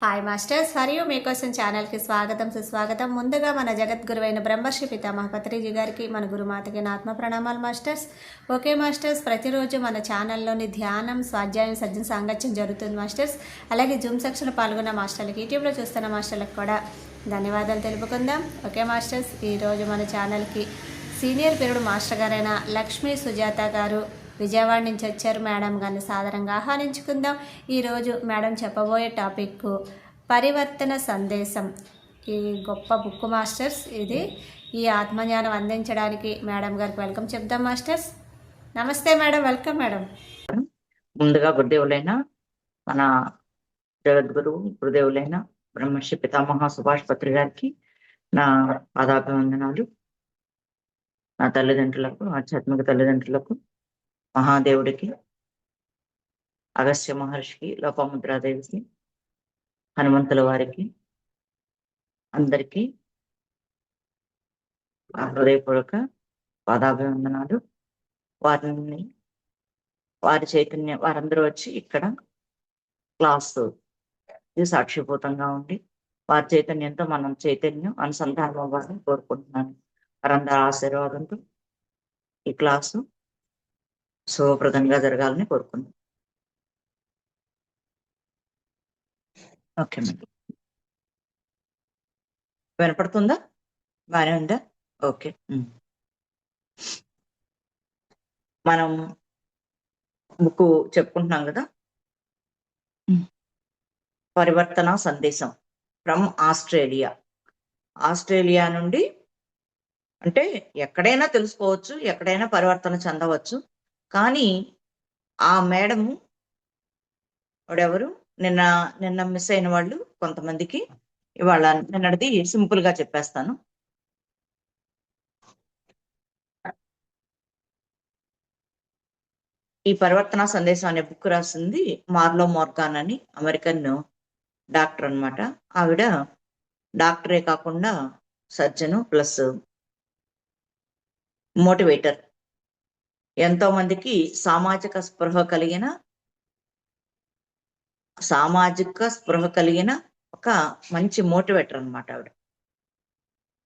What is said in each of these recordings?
Hi masters, మరియు మీకోసం ఛానల్కి స్వాగతం సుస్వాగతం. ముందుగా మన జగద్గురువైన బ్రహ్మర్షి పితామహ పత్రిజీ గారికి, మన గురుమాతకి నా ఆత్మ ప్రణామాలు మాస్టర్స్. ఓకే మాస్టర్స్, ప్రతిరోజు మన ఛానల్లోని ధ్యానం, స్వాధ్యాయం, సజ్జన సాంగత్యం జరుగుతుంది మాస్టర్స్. అలాగే జూమ్ సెక్షన్లో పాల్గొన్న మాస్టర్లకి, యూట్యూబ్లో చూస్తున్న మాస్టర్లకు కూడా ధన్యవాదాలు తెలుపుకుందాం. ఓకే మాస్టర్స్, ఈరోజు మన ఛానల్కి సీనియర్ పీరియడ్ మాస్టర్ గారైన లక్ష్మీ సుజాత గారు విజయవాడ నుంచి వచ్చారు. మేడం గారిని సాదరంగా ఆహ్వానించుకుందాం. ఈరోజు మేడం చెప్పబోయే టాపిక్ పరివర్తన సందేశం. ఈ గొప్ప బుక్ మాస్టర్స్. ఇది ఈ ఆత్మజ్ఞానం అందించడానికి మేడం గారికి వెల్కమ్ చెప్దాం మాస్టర్స్. నమస్తే మేడం, వెల్కమ్ మేడం. ముందుగా గురుదేవులైన మన జగద్గురు గురుదేవులైన బ్రహ్మర్షి పితామహ సుభాష్ పత్రి గారికి నా పాదాభివందనాలు. నా తల్లిదండ్రులకు, ఆధ్యాత్మిక తల్లిదండ్రులకు, మహాదేవుడికి, అగస్త్య మహర్షికి, లోపముద్రాదేవికి, హనుమంతుల వారికి అందరికీ హృదయపూర్వక పాదాభివందనాలు. వారి చైతన్యం, వారందరూ వచ్చి ఇక్కడ క్లాసు సాక్షిభూతంగా ఉండి వారి చైతన్యంతో మనం చైతన్యం అనుసంధానం అవ్వాలని కోరుకుంటున్నాను. వారందరి ఆశీర్వాదంతో ఈ క్లాసు శుభప్రదంగా జరగాలని కోరుకుంటున్నాను. ఓకే మేడం, వినపడుతుందా? బాగానే ఉందా? ఓకే. మనం బుక్ చెప్పుకుంటున్నాం కదా, పరివర్తన సందేశం ఫ్రమ్ ఆస్ట్రేలియా. ఆస్ట్రేలియా నుండి అంటే ఎక్కడైనా తెలుసుకోవచ్చు, ఎక్కడైనా పరివర్తన చెందవచ్చు. కానీ ఆ మేడం వాడెవరు, నిన్న మిస్ అయిన వాళ్ళు కొంతమందికి ఇవాళ నిన్నటిది సింపుల్ గా చెప్పేస్తాను. ఈ పరివర్తన సందేశం అనే బుక్ రాసింది మార్లో మోర్గాన్ అని, అమెరికన్ డాక్టర్ అనమాట. ఆవిడ డాక్టరే కాకుండా సర్జను ప్లస్ మోటివేటర్. ఎంతో మందికి సామాజిక స్పృహ కలిగిన ఒక మంచి మోటివేటర్ అనమాట. ఆవిడ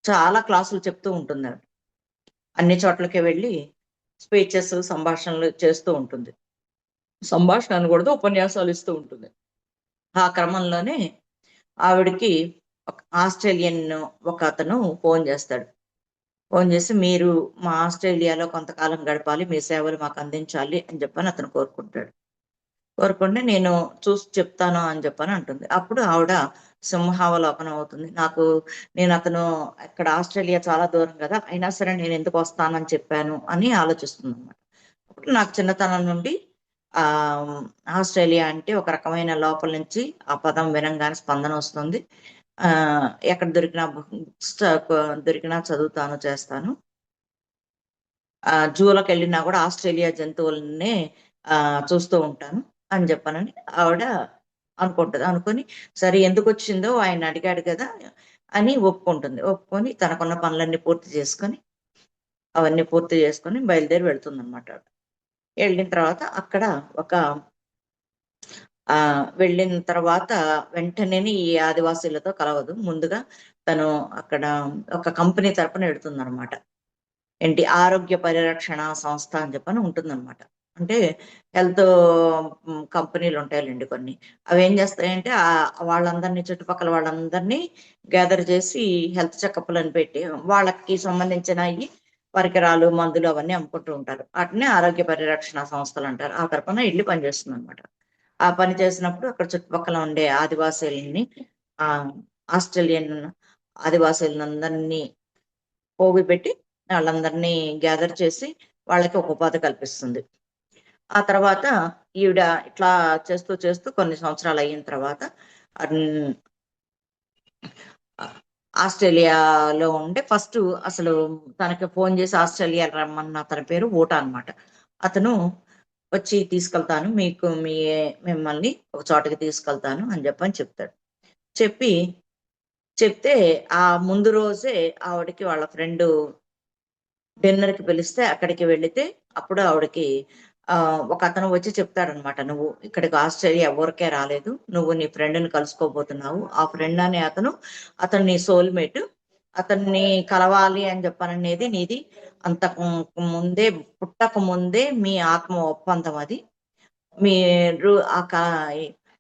చాలా క్లాసులు చెప్తూ ఉంటుంది. ఆవిడ అన్ని చోట్లకి వెళ్ళి స్పీచెస్, సంభాషణలు చేస్తూ ఉంటుంది. సంభాషణ అనకూడదు, ఉపన్యాసాలు ఇస్తూ ఉంటుంది. ఆ క్రమంలోనే ఆవిడకి ఆస్ట్రేలియన్ ఒక అతను ఫోన్ చేస్తాడు. ఫోన్ చేసి, మీరు మా ఆస్ట్రేలియాలో కొంతకాలం గడపాలి, మీ సేవలు మాకు అందించాలి అని చెప్పని అతను కోరుకుంటాడు. కోరుకుంటే నేను చూసి చెప్తాను అని చెప్పని అంటుంది. అప్పుడు ఆవిడ సింహావలోకనం అవుతుంది. నేను అతను ఇక్కడ ఆస్ట్రేలియా చాలా దూరం కదా, అయినా సరే నేను ఎందుకు వస్తానని చెప్పాను అని ఆలోచిస్తుంది అనమాట. అప్పుడు నాకు చిన్నతనం నుండి ఆస్ట్రేలియా అంటే ఒక రకమైన లోపల నుంచి ఆ పదం వినంగానే స్పందన వస్తుంది. ఎక్కడ దొరికినా చదువుతాను, చేస్తాను. జూలకు వెళ్ళినా కూడా ఆస్ట్రేలియా జంతువులనే చూస్తూ ఉంటాను అని చెప్పానని ఆవిడ అనుకుంటుంది. అనుకొని సరే ఎందుకు వచ్చిందో ఆయన అడిగాడు కదా అని ఒప్పుకుంటుంది. ఒప్పుకొని తనకున్న పనులన్నీ అవన్నీ పూర్తి చేసుకొని బయలుదేరి వెళ్తుంది అనమాట. వెళ్ళిన తర్వాత అక్కడ వెళ్ళిన తర్వాత వెంటనే ఈ ఆదివాసీలతో కలవదు. ముందుగా తను అక్కడ ఒక కంపెనీ తరపున వెళుతుంది అనమాట. ఆరోగ్య పరిరక్షణ సంస్థ అని చెప్పని ఉంటుందన్నమాట. అంటే హెల్త్ కంపెనీలు ఉంటాయండి కొన్ని. అవి ఏం చేస్తాయంటే వాళ్ళందరినీ, చుట్టుపక్కల వాళ్ళందరినీ గ్యాదర్ చేసి హెల్త్ చెకప్లను పెట్టి వాళ్ళకి సంబంధించిన పరికరాలు, మందులు అవన్నీ అమ్ముకుంటూ ఉంటారు. వాటిని ఆరోగ్య పరిరక్షణ సంస్థలు అంటారు. ఆ తరపున వెళ్ళి పనిచేస్తుంది అనమాట. ఆ పని చేసినప్పుడు అక్కడ చుట్టుపక్కల ఉండే ఆదివాసీలని, ఆస్ట్రేలియన్ ఆదివాసీలందరినీ పోగు పెట్టి వాళ్ళందరినీ గ్యాదర్ చేసి వాళ్ళకి ఒక ఉపాధి కల్పిస్తుంది. ఆ తర్వాత ఈవిడ ఇట్లా చేస్తూ చేస్తూ కొన్ని సంవత్సరాలు అయిన తర్వాత ఆస్ట్రేలియాలో ఉండే ఫస్ట్ అసలు తనకి ఫోన్ చేసి ఆస్ట్రేలియా రమ్మన్న అతని పేరు ఓటా అనమాట. అతను వచ్చి తీసుకెళ్తాను, మిమ్మల్ని ఒక చోటకి తీసుకెళ్తాను అని చెప్తాడు. చెప్తే ఆ ముందు రోజే ఆవిడకి వాళ్ళ ఫ్రెండ్ డిన్నర్కి పిలిస్తే అక్కడికి వెళితే అప్పుడు ఆవిడకి ఒక అతను వచ్చి చెప్తాడనమాట, నువ్వు ఇక్కడికి ఆస్ట్రేలియా ఊరికే రాలేదు, నువ్వు నీ ఫ్రెండ్ని కలుసుకోబోతున్నావు. ఆ ఫ్రెండ్ అనే అతను నీ సోల్మేట్, అతన్ని కలవాలి అని చెప్పననేది నీది అంతకు ముందే, పుట్టక ముందే మీ ఆత్మ ఒప్పందం అది. మీరు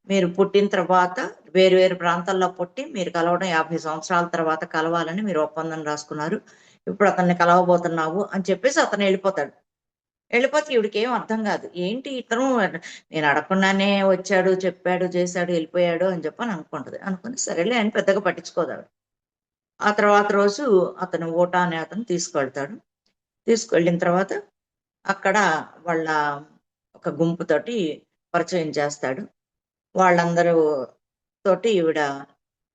మీరు పుట్టిన తర్వాత వేరు వేరు ప్రాంతాల్లో పుట్టి మీరు కలవడం 50 సంవత్సరాల తర్వాత కలవాలని మీరు ఒప్పందం రాసుకున్నారు. ఇప్పుడు అతన్ని కలవబోతున్నావు అని చెప్పేసి అతను వెళ్ళిపోతాడు. వెళ్ళిపోతే ఈవిడికి ఏం అర్థం కాదు. ఏంటి ఇతను నేను అడగకుండానే వచ్చాడు, చెప్పాడు, చేశాడు, వెళ్ళిపోయాడు అని చెప్పని అనుకుంటది. అనుకుని సరేలే అని పెద్దగా పట్టించుకోదు ఆవిడ. ఆ తర్వాత రోజు అతను ఓటా అనే అతను తీసుకువెళ్తాడు. తీసుకువెళ్ళిన తర్వాత అక్కడ వాళ్ళ ఒక గుంపుతోటి పరిచయం చేస్తాడు. వాళ్ళందరూ తోటి ఈవిడ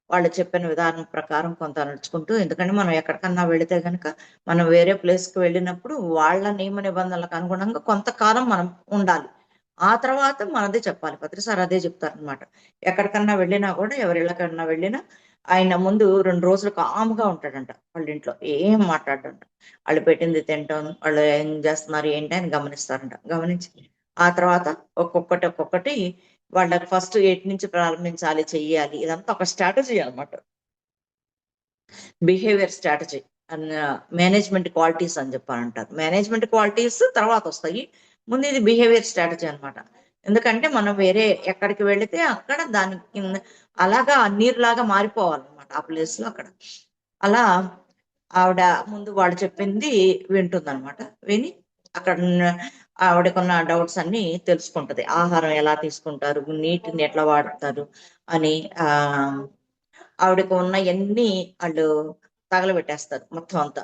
వాళ్ళు చెప్పిన విధానం ప్రకారం కొంత నడుచుకుంటూ, ఎందుకంటే మనం ఎక్కడికన్నా వెళితే గనక మనం వేరే ప్లేస్‌కి వెళ్ళినప్పుడు వాళ్ళ నియమ నిబంధనలకు అనుగుణంగా కొంతకాలం మనం ఉండాలి. ఆ తర్వాత మనది చెప్పాలి. పత్రి సార్ అదే చెప్తారనమాట. ఎక్కడికన్నా వెళ్ళినా కూడా ఎవరిళ్ళకన్నా వెళ్ళినా ఆయన ముందు 2 రోజులు కామ్‌గా ఉంటాడంట వాళ్ళింట్లో. ఏం మాట్లాడడంట. ఆళ్ళు పెట్టింది తింటాం, వాళ్ళు ఏం చేస్తున్నారు ఏంటి అని గమనిస్తారంట. గమనించి ఆ తర్వాత ఒక్కొక్కటి వాళ్ళకి ఫస్ట్ ఎటు నుంచి ప్రారంభించాలి, చెయ్యాలి. ఇదంతా ఒక స్ట్రాటజీ అన్నమాట. బిహేవియర్ స్ట్రాటజీ మేనేజ్మెంట్ క్వాలిటీస్ అని చెప్పారంటారు. మేనేజ్మెంట్ క్వాలిటీస్ తర్వాత వస్తాయి. ముందు ఇది బిహేవియర్ స్ట్రాటజీ అన్నమాట. ఎందుకంటే మనం వేరే ఎక్కడికి వెళితే అక్కడ దాని కింద అలాగా నీరులాగా మారిపోవాలన్నమాట ఆ ప్లేస్ లో అక్కడ. అలా ఆవిడ ముందు వాళ్ళు చెప్పింది వింటుందన్నమాట. విని అక్కడ ఆవిడకున్న డౌట్స్ అన్ని తెలుసుకుంటది. ఆహారం ఎలా తీసుకుంటారు, నీటిని ఎట్లా వాడతారు అని ఆ ఆవిడకు ఉన్నయన్నీ వాళ్ళు తగలబెట్టేస్తారు మొత్తం అంతా.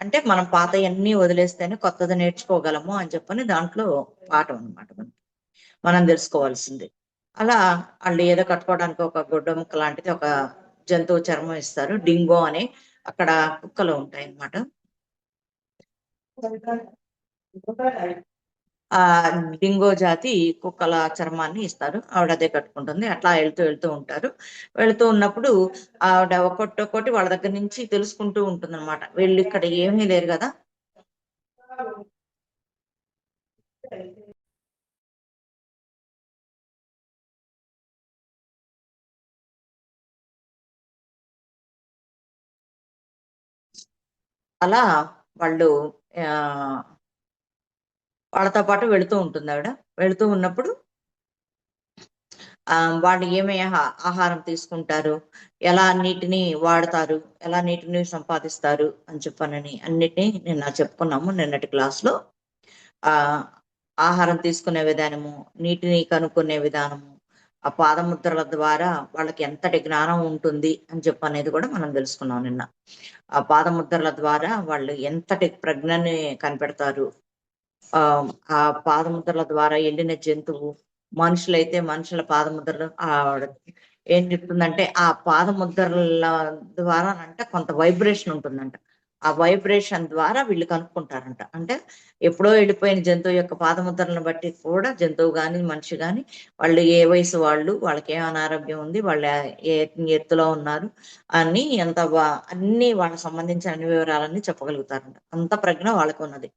అంటే మనం పాతయన్నీ వదిలేస్తేనే కొత్తది నేర్చుకోగలము అని చెప్పని దాంట్లో పాఠం అన్నమాట మనకి. మనం తెలుసుకోవాల్సింది. అలా వాళ్ళు ఏదో కట్టుకోవడానికి ఒక గుడ్డ ముక్క లాంటిది, ఒక జంతువు చర్మం ఇస్తారు. డింగో అని అక్కడ కుక్కలు ఉంటాయన్నమాట. ఆ డింగో జాతి కుక్కల చర్మాన్ని ఇస్తారు. ఆవిడ అదే కట్టుకుంటుంది. అట్లా వెళ్తూ ఉంటారు. వెళ్తూ ఉన్నప్పుడు ఆవిడ ఒక్కొక్కటి వాళ్ళ దగ్గర నుంచి తెలుసుకుంటూ ఉంటుందన్నమాట. వీళ్ళు ఇక్కడ ఏమీ లేరు కదా. అలా వాళ్ళు ఆ వాళ్ళతో పాటు వెళుతూ ఉంటుంది ఆవిడ. వెళుతూ ఉన్నప్పుడు వాళ్ళు ఏమేమి ఆహారం తీసుకుంటారు, ఎలా నీటిని వాడతారు, ఎలా నీటిని సంపాదిస్తారు అని చెప్పనని అన్నిటినీ నిన్న చెప్పుకున్నాము నిన్నటి క్లాస్‌లో. ఆహ్, ఆహారం తీసుకునే విధానము, నీటిని కనుక్కునే విధానము, ఆ పాదముద్రల ద్వారా వాళ్ళకి ఎంతటి జ్ఞానం ఉంటుంది అని చెప్పనేది కూడా మనం తెలుసుకున్నాం నిన్న. ఆ పాదముద్రల ద్వారా వాళ్ళు ఎంతటి ప్రజ్ఞని కనిపెడతారు. ఆ పాదముద్రల ద్వారా ఎళ్ళిన జంతువు, మనుషులైతే మనుషుల పాదముద్రలు ఏం చెప్తుందంటే, ఆ పాదముద్రల ద్వారానంట కొంత వైబ్రేషన్ ఉంటుందంట. ఆ వైబ్రేషన్ ద్వారా వీళ్ళు కనుక్కుంటారంట. అంటే ఎప్పుడో వెళ్ళిపోయిన జంతువు యొక్క పాదముద్రలను బట్టి కూడా జంతువు గాని, మనిషి గాని వాళ్ళు ఏ వయసు వాళ్ళు, వాళ్ళకేం అనారోగ్యం ఉంది, వాళ్ళు ఏ ఎత్తులో ఉన్నారు అని అన్నీ వాళ్ళకి సంబంధించిన అన్ని వివరాలన్నీ చెప్పగలుగుతారంట. అంత ప్రజ్ఞ వాళ్ళకున్నది.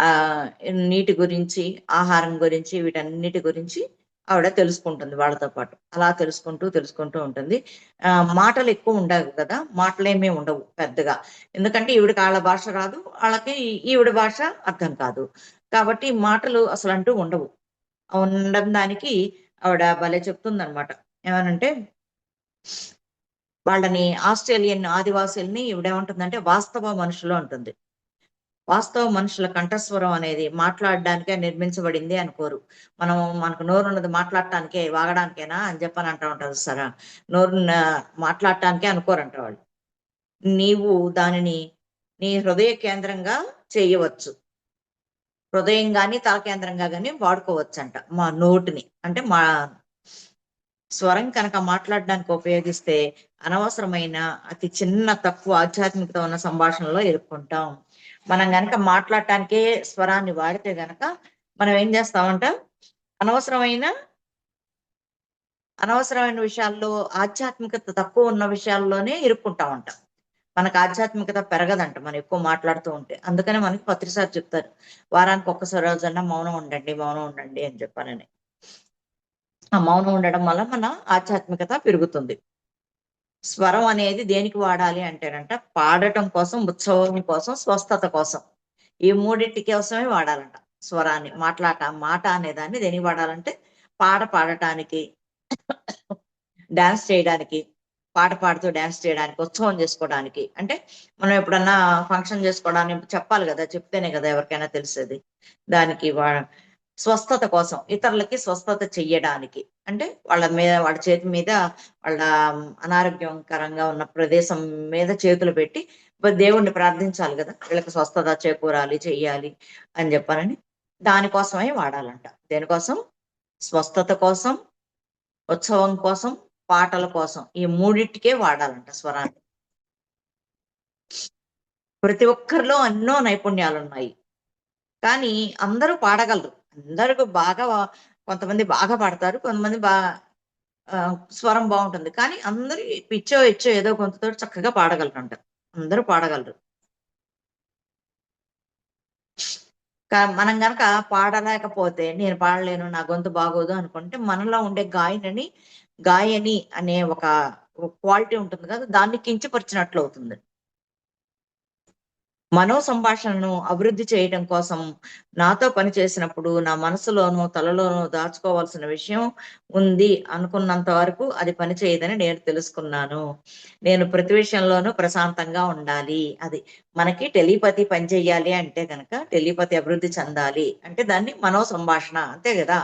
ఆహ్, నీటి గురించి, ఆహారం గురించి, వీటన్నిటి గురించి ఆవిడ తెలుసుకుంటుంది వాళ్ళతో పాటు. అలా తెలుసుకుంటూ ఉంటుంది. మాటలు ఎక్కువ ఉండవు కదా! మాటలేమీ ఉండవు పెద్దగా. ఎందుకంటే ఈవిడకి ఆళ్ళ భాష రాదు. ఆళ్ళకి ఈవిడ భాష అర్థం కాదు. కాబట్టి మాటలు అసలంటూ ఉండవు. ఉండని దానికి ఆవిడ భలే చెప్తుందనమాట. ఏమనంటే వాళ్ళని ఆస్ట్రేలియన్ ఆదివాసీలని ఈవిడేమంటుందంటే వాస్తవ మనుషులు అంటుంది. వాస్తవ మనుషుల కంఠస్వరం అనేది మాట్లాడడానికే నిర్మించబడింది అనుకోరు. మనకు నోరున్నది మాట్లాడటానికే, వాగడానికేనా అని చెప్పని అంటా ఉంటారు చూసారా? మాట్లాడటానికే అనుకోరంట వాళ్ళు. నీవు దానిని నీ హృదయ కేంద్రంగా చేయవచ్చు. హృదయం గాని, తల కేంద్రంగా గాని వాడుకోవచ్చంట. మా నోటిని. అంటే స్వరం కనుక మాట్లాడడానికి ఉపయోగిస్తే అనవసరమైన అతి చిన్న తక్కువ ఆధ్యాత్మికత ఉన్న సంభాషణలో ఇరుక్కుంటాం. మనం గనక మాట్లాడటానికే స్వరాన్ని వాడితే గనక మనం ఏం చేస్తామంట, అనవసరమైన అనవసరమైన విషయాల్లో, ఆధ్యాత్మికత తక్కువ ఉన్న విషయాల్లోనే ఇరుక్కుంటామంట. మనకు ఆధ్యాత్మికత పెరగదంట మనం ఎక్కువ మాట్లాడుతూ ఉంటే. అందుకనే మనకి పత్రిసారి చెప్తారు, వారానికి ఒక్కసారి రోజన్నా మౌనం ఉండండి, మౌనం ఉండండి అని చెప్పానని. ఆ మౌనం ఉండడం వల్ల మన ఆధ్యాత్మికత పెరుగుతుంది. స్వరం అనేది దేనికి వాడాలి అంటేనంట, పాడటం కోసం, ఉత్సవం కోసం, స్వస్థత కోసం. ఈ మూడింటి కోసమే వాడాలంట స్వరాన్ని. మాట అనేదాన్ని దేనికి వాడాలంటే, పాడటానికి, డాన్స్ చేయడానికి, పాట పాడుతూ డాన్స్ చేయడానికి, ఉత్సవం చేసుకోవడానికి. అంటే మనం ఎప్పుడన్నా ఫంక్షన్ చేసుకోవడానికి చెప్పాలి కదా, చెప్తేనే కదా ఎవరికైనా తెలిసేది. దానికి స్వస్థత కోసం, ఇతరులకి స్వస్థత చెయ్యడానికి. అంటే వాళ్ళ చేతి మీద, వాళ్ళ అనారోగ్యకరంగా ఉన్న ప్రదేశం మీద చేతులు పెట్టి దేవుణ్ణి ప్రార్థించాలి కదా, వీళ్ళకి స్వస్థత చేకూరాలి, చెయ్యాలి అని చెప్పాలని. దానికోసమే వాడాలంట. దేనికోసం? స్వస్థత కోసం, ఉత్సవం కోసం, పాటల కోసం. ఈ మూడింటికే వాడాలంట స్వరాన్ని. ప్రతి ఒక్కరిలో ఎన్నో నైపుణ్యాలు ఉన్నాయి, కానీ అందరూ పాడగలరు. అందరికి బాగా, కొంతమంది బాగా పాడతారు, కొంతమంది స్వరం బాగుంటుంది. కానీ అందరూ పిచ్చో ఇచ్చో ఏదో కొంతతో చక్కగా పాడగలరు. అందరూ పాడగలరు. మనం గనక పాడలేకపోతే, నేను పాడలేను, నా గొంతు బాగోదు అనుకుంటే, మనలో ఉండే గాయని అనే ఒక క్వాలిటీ ఉంటుంది కదా, దాన్ని కించపరిచినట్లు అవుతుంది. మనో సంభాషణను అభివృద్ధి చేయడం కోసం నాతో పని చేసినప్పుడు నా మనసులోనూ తలలోనూ దాచుకోవాల్సిన విషయం ఉంది అనుకున్నంత వరకు అది పని చేయదని నేను తెలుసుకున్నాను. నేను ప్రతి విషయంలోనూ ప్రశాంతంగా ఉండాలి. అది మనకి టెలిపతి పని చెయ్యాలి అంటే కనుక, టెలిపతి అభివృద్ధి చెందాలి అంటే దాన్ని మనో సంభాషణ అంతే కదా.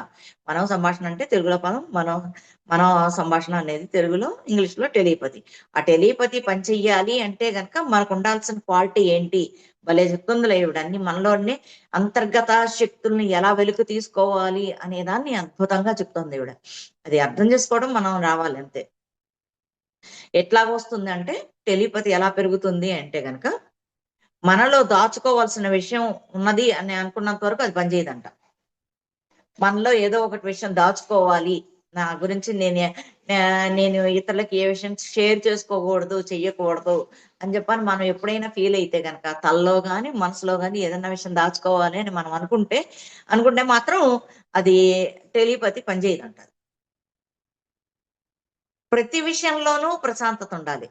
మనో సంభాషణ అంటే తెలుగులో పదం మనో సంభాషణ అనేది తెలుగులో, ఇంగ్లీష్ లో టెలిపతి. ఆ టెలిపతి పని చెయ్యాలి అంటే గనక మనకు ఉండాల్సిన క్వాలిటీ ఏంటి? భలే చెప్తుందిలే ఈవిడ. అన్ని మనలోని అంతర్గత శక్తుల్ని ఎలా వెలికి తీసుకోవాలి అనే దాన్ని అద్భుతంగా చెప్తుంది ఈవిడ. అది అర్థం చేసుకోవడం మనం రావాలి అంతే. ఎట్లా వస్తుంది అంటే, టెలిపతి ఎలా పెరుగుతుంది అంటే గనక, మనలో దాచుకోవాల్సిన విషయం ఉన్నది అని అనుకున్నంత వరకు అది పనిచేయదంట. మనలో ఏదో ఒకటి విషయం దాచుకోవాలి, నా గురించి నేను ఇతరులకి ఏ విషయం షేర్ చేసుకోకూడదు, చెయ్యకూడదు అని చెప్పని మనం ఎప్పుడైనా ఫీల్ అయితే గనక, తలలో గాని మనసులో గాని ఏదైనా విషయం దాచుకోవాలి అని మనం అనుకుంటే మాత్రం అది టెలిపతి పనిచేయదంట. ప్రతి విషయంలోనూ ప్రశాంతత ఉండాలి.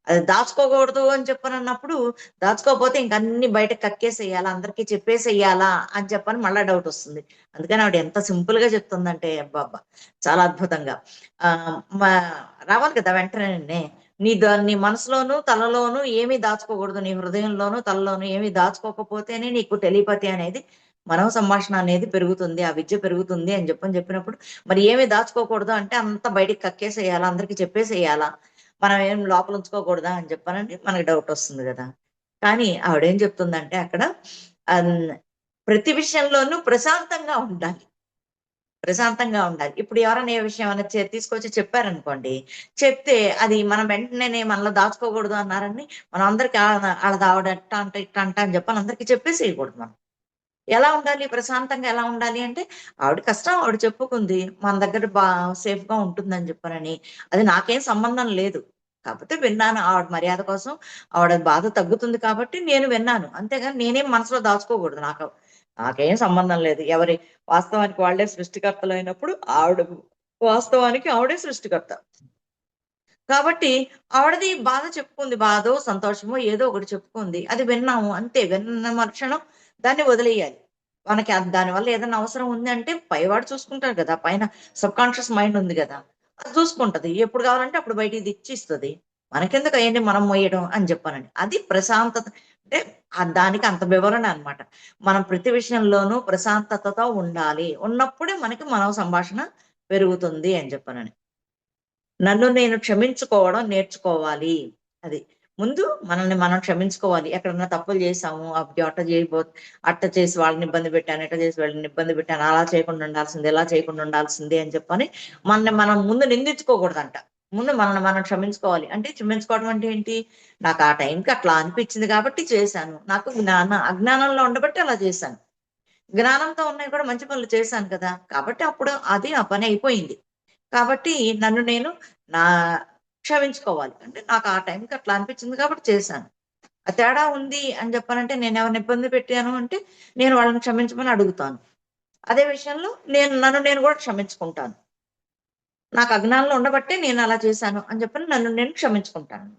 అది దాచుకోకూడదు అని చెప్పనన్నప్పుడు, దాచుకోకపోతే ఇంక అన్ని బయటకు కక్కేసేయాలా, అందరికీ చెప్పేసేయాలా అని చెప్పని మళ్ళా డౌట్ వస్తుంది. అందుకని ఆవిడ ఎంత సింపుల్ గా చెప్తుందంటే, అబ్బబ్బా! చాలా అద్భుతంగా. ఆహ్, మ రావాలి కదా వెంటనే. నీ మనసులోను, తలలోను ఏమీ దాచుకోకూడదు. నీ హృదయంలోను, తలలోను ఏమీ దాచుకోకపోతేనే నీకు టెలిపతి అనేది, మనో సంభాషణ అనేది పెరుగుతుంది. ఆ విద్య పెరుగుతుంది అని చెప్పినప్పుడు, మరి ఏమి దాచుకోకూడదు అంటే అంతా బయటికి కక్కేసేయాలా, అందరికీ చెప్పేసేయాలా, మనం ఏం లోపల ఉంచుకోకూడదా అని చెప్పానంటే మనకి డౌట్ వస్తుంది కదా. కానీ ఆవిడేం చెప్తుందంటే అక్కడ, అన్ ప్రతి విషయంలోనూ ప్రశాంతంగా ఉండాలి. ప్రశాంతంగా ఉండాలి. ఇప్పుడు ఎవరైనా ఏ విషయం ఏమైనా తీసుకొచ్చి చెప్పారనుకోండి, చెప్తే అది మనం వెంటనే మనలో దాచుకోకూడదు అన్నారని మనం అందరికి ఆళ్ళది ఆవిడ అట్ట అంట, ఇట్ట అంట అని చెప్పని అందరికి చెప్పేసేయకూడదు మనం. ఎలా ఉండాలి? ప్రశాంతంగా ఎలా ఉండాలి అంటే, ఆవిడ కష్టం ఆవిడ చెప్పుకుంది. మన దగ్గర సేఫ్‌గా ఉంటుందని చెప్పనని. అది నాకేం సంబంధం లేదు. కాకపోతే విన్నాను. ఆవిడ మర్యాద కోసం, ఆవిడ బాధ తగ్గుతుంది కాబట్టి నేను విన్నాను. అంతేగాని నేనేం మనసులో దాచుకోకూడదు. నాకేం సంబంధం లేదు. వాస్తవానికి వాళ్ళే సృష్టికర్తలైనప్పుడు, వాస్తవానికి ఆవిడే సృష్టికర్త. కాబట్టి ఆవిడది బాధ చెప్పుకుంది. బాధో, సంతోషమో ఏదో ఒకటి చెప్పుకుంది. అది విన్నాము అంతే. విన్న మరుక్షణం దాన్ని వదిలేయాలి. మనకి దానివల్ల ఏదైనా అవసరం ఉంది అంటే పైవాడు చూసుకుంటాడు కదా, పైన సబ్‌కాన్షియస్ మైండ్ ఉంది గదా, అది చూసుకుంటది. ఎప్పుడు కావాలంటే అప్పుడు బయటికి తెచ్చిస్తది. మనకెందుకు అయన్నీ మనం మోయడం అని చెప్పానండి. అది ప్రశాంతత. అంటే దానికి అంత వివరణ అన్నమాట. మనం ప్రతి విషయంలోనూ ప్రశాంతతతో ఉండాలి. ఉన్నప్పుడే మనకి మనో సంభాషణ పెరుగుతుంది అని చెప్పానని. నన్ను నేను క్షమించుకోవడం నేర్చుకోవాలి. అది. ముందు మనల్ని మనం క్షమించుకోవాలి. ఎక్కడన్నా తప్పులు చేశాము, అబ్బో! అట్ట చేసి వాళ్ళని ఇబ్బంది పెట్టాను, ఇట్ట చేసి వీళ్ళని ఇబ్బంది పెట్టాను, అలా చేయకుండా ఉండాల్సింది, ఇలా చేయకుండా ఉండాల్సింది అని చెప్పని మనల్ని మనం ముందు నిందించుకోకూడదంట. ముందు మనల్ని మనం క్షమించుకోవాలి. అంటే క్షమించుకోవడం అంటే ఏంటి? నాకు ఆ టైంకి అట్లా అనిపించింది కాబట్టి చేశాను. నాకు అజ్ఞానంలో ఉండబట్టి అలా చేశాను. జ్ఞానంతో ఉన్నయి కూడా మంచి పనులు చేశాను కదా, కాబట్టి అప్పుడు అది ఆ పని అయిపోయింది. కాబట్టి నన్ను నేను నా క్షమించుకోవాలి. అంటే నాకు ఆ టైంకి అట్లా అనిపించింది కాబట్టి చేశాను. ఆ తేడా ఉంది అని చెప్పానంటే నేను ఎవరిని ఇబ్బంది పెట్టాను అంటే నేను వాళ్ళని క్షమించమని అడుగుతాను. అదే విషయంలో నన్ను నేను కూడా క్షమించుకుంటాను. నాకు అజ్ఞానంలో ఉండబట్టే నేను అలా చేశాను అని చెప్పని నన్ను నేను క్షమించుకుంటాను.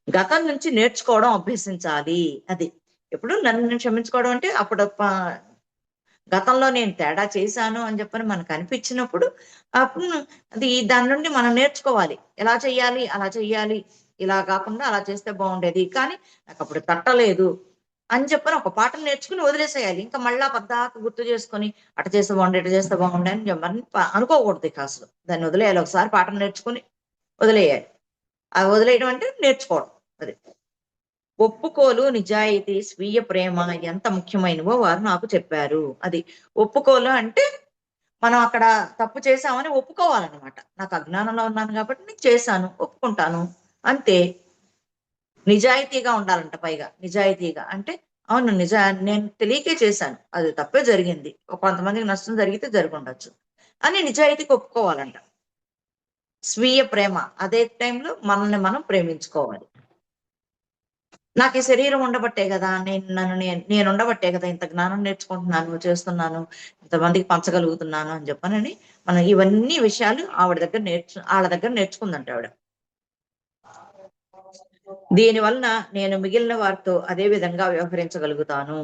గతం నుంచి నేర్చుకోవడం అభ్యసించాలి. అది. ఎప్పుడు నన్ను నేను క్షమించుకోవడం అంటే అప్పుడు గతంలో నేను తేడా చేశాను అని చెప్పని మనకు అనిపించినప్పుడు అప్పుడు దాని నుండి మనం నేర్చుకోవాలి. ఎలా చెయ్యాలి? అలా చెయ్యాలి. ఇలా కాకుండా అలా చేస్తే బాగుండేది. కానీ నాకప్పుడు తట్టలేదు అని చెప్పని ఒక పాఠం నేర్చుకుని వదిలేసేయాలి. ఇంకా మళ్ళా పద్దాక గుర్తు చేసుకొని అటు చేస్తే బాగుండే, ఇటు చేస్తే బాగుండే అని చెప్పని అనుకోకూడదు ఇక అసలు. దాన్ని వదిలేయాలి. ఒకసారి పాఠం నేర్చుకుని వదిలేయాలి. అది వదిలేయడం అంటే నేర్చుకోవడం. అది. ఒప్పుకోలు, నిజాయితీ, స్వీయ ప్రేమ ఎంత ముఖ్యమైనవో వారు నాకు చెప్పారు. అది. ఒప్పుకోలు అంటే మనం అక్కడ తప్పు చేశామని ఒప్పుకోవాలన్నమాట. నాకు అజ్ఞానంలో ఉన్నాను కాబట్టి నేను చేశాను, ఒప్పుకుంటాను. అంతే. నిజాయితీగా ఉండాలంట పైగా. నిజాయితీగా అంటే అవును నేను తెలియకే చేశాను. అది తప్పే జరిగింది. కొంతమందికి నష్టం జరిగితే జరుగుండొచ్చు. అని నిజాయితీకి ఒప్పుకోవాలంట. స్వీయ ప్రేమ. అదే టైంలో మనల్ని మనం ప్రేమించుకోవాలి. నాకు ఈ శరీరం ఉండబట్టే గదా! నేను ఉండబట్టే గదా! ఇంత జ్ఞానం నేర్చుకుంటున్నాను, చేస్తున్నాను, ఇంతమందికి పంచగలుగుతున్నాను అని చెప్పనని మనం ఇవన్నీ విషయాలు ఆళ్ళ దగ్గర నేర్చుకుందంట ఆవిడ. దీని వలన నేను మిగిలిన వారితో అదే విధంగా వ్యవహరించగలుగుతాను.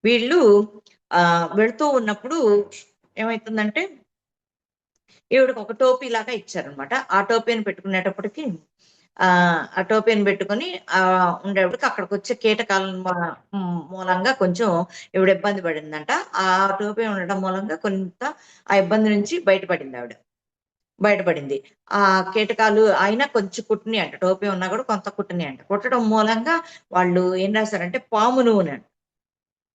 వీళ్ళు వెళ్తూ ఉన్నప్పుడు ఏమైతుందంటే ఈవిడకి ఒక టోపీలాగా ఇచ్చారనమాట. ఆ టోపీని పెట్టుకునేటప్పటికి ఆ టోపీని పెట్టుకొని ఉండేప్పటికి అక్కడికొచ్చే కీటకాల మూలంగా కొంచెం ఈవిడ ఇబ్బంది పడిందంట. ఆ టోపీ ఉండడం మూలంగా కొంత ఆ ఇబ్బంది నుంచి బయటపడిందావిడ. బయటపడింది. ఆ కీటకాలు అయినా కొంచెం కుట్టినియంట. టోపీ ఉన్నా కూడా కొంత కుట్టినియంట. కుట్టడం మూలంగా వాళ్ళు ఏం రాసారంటే పాము నూనె.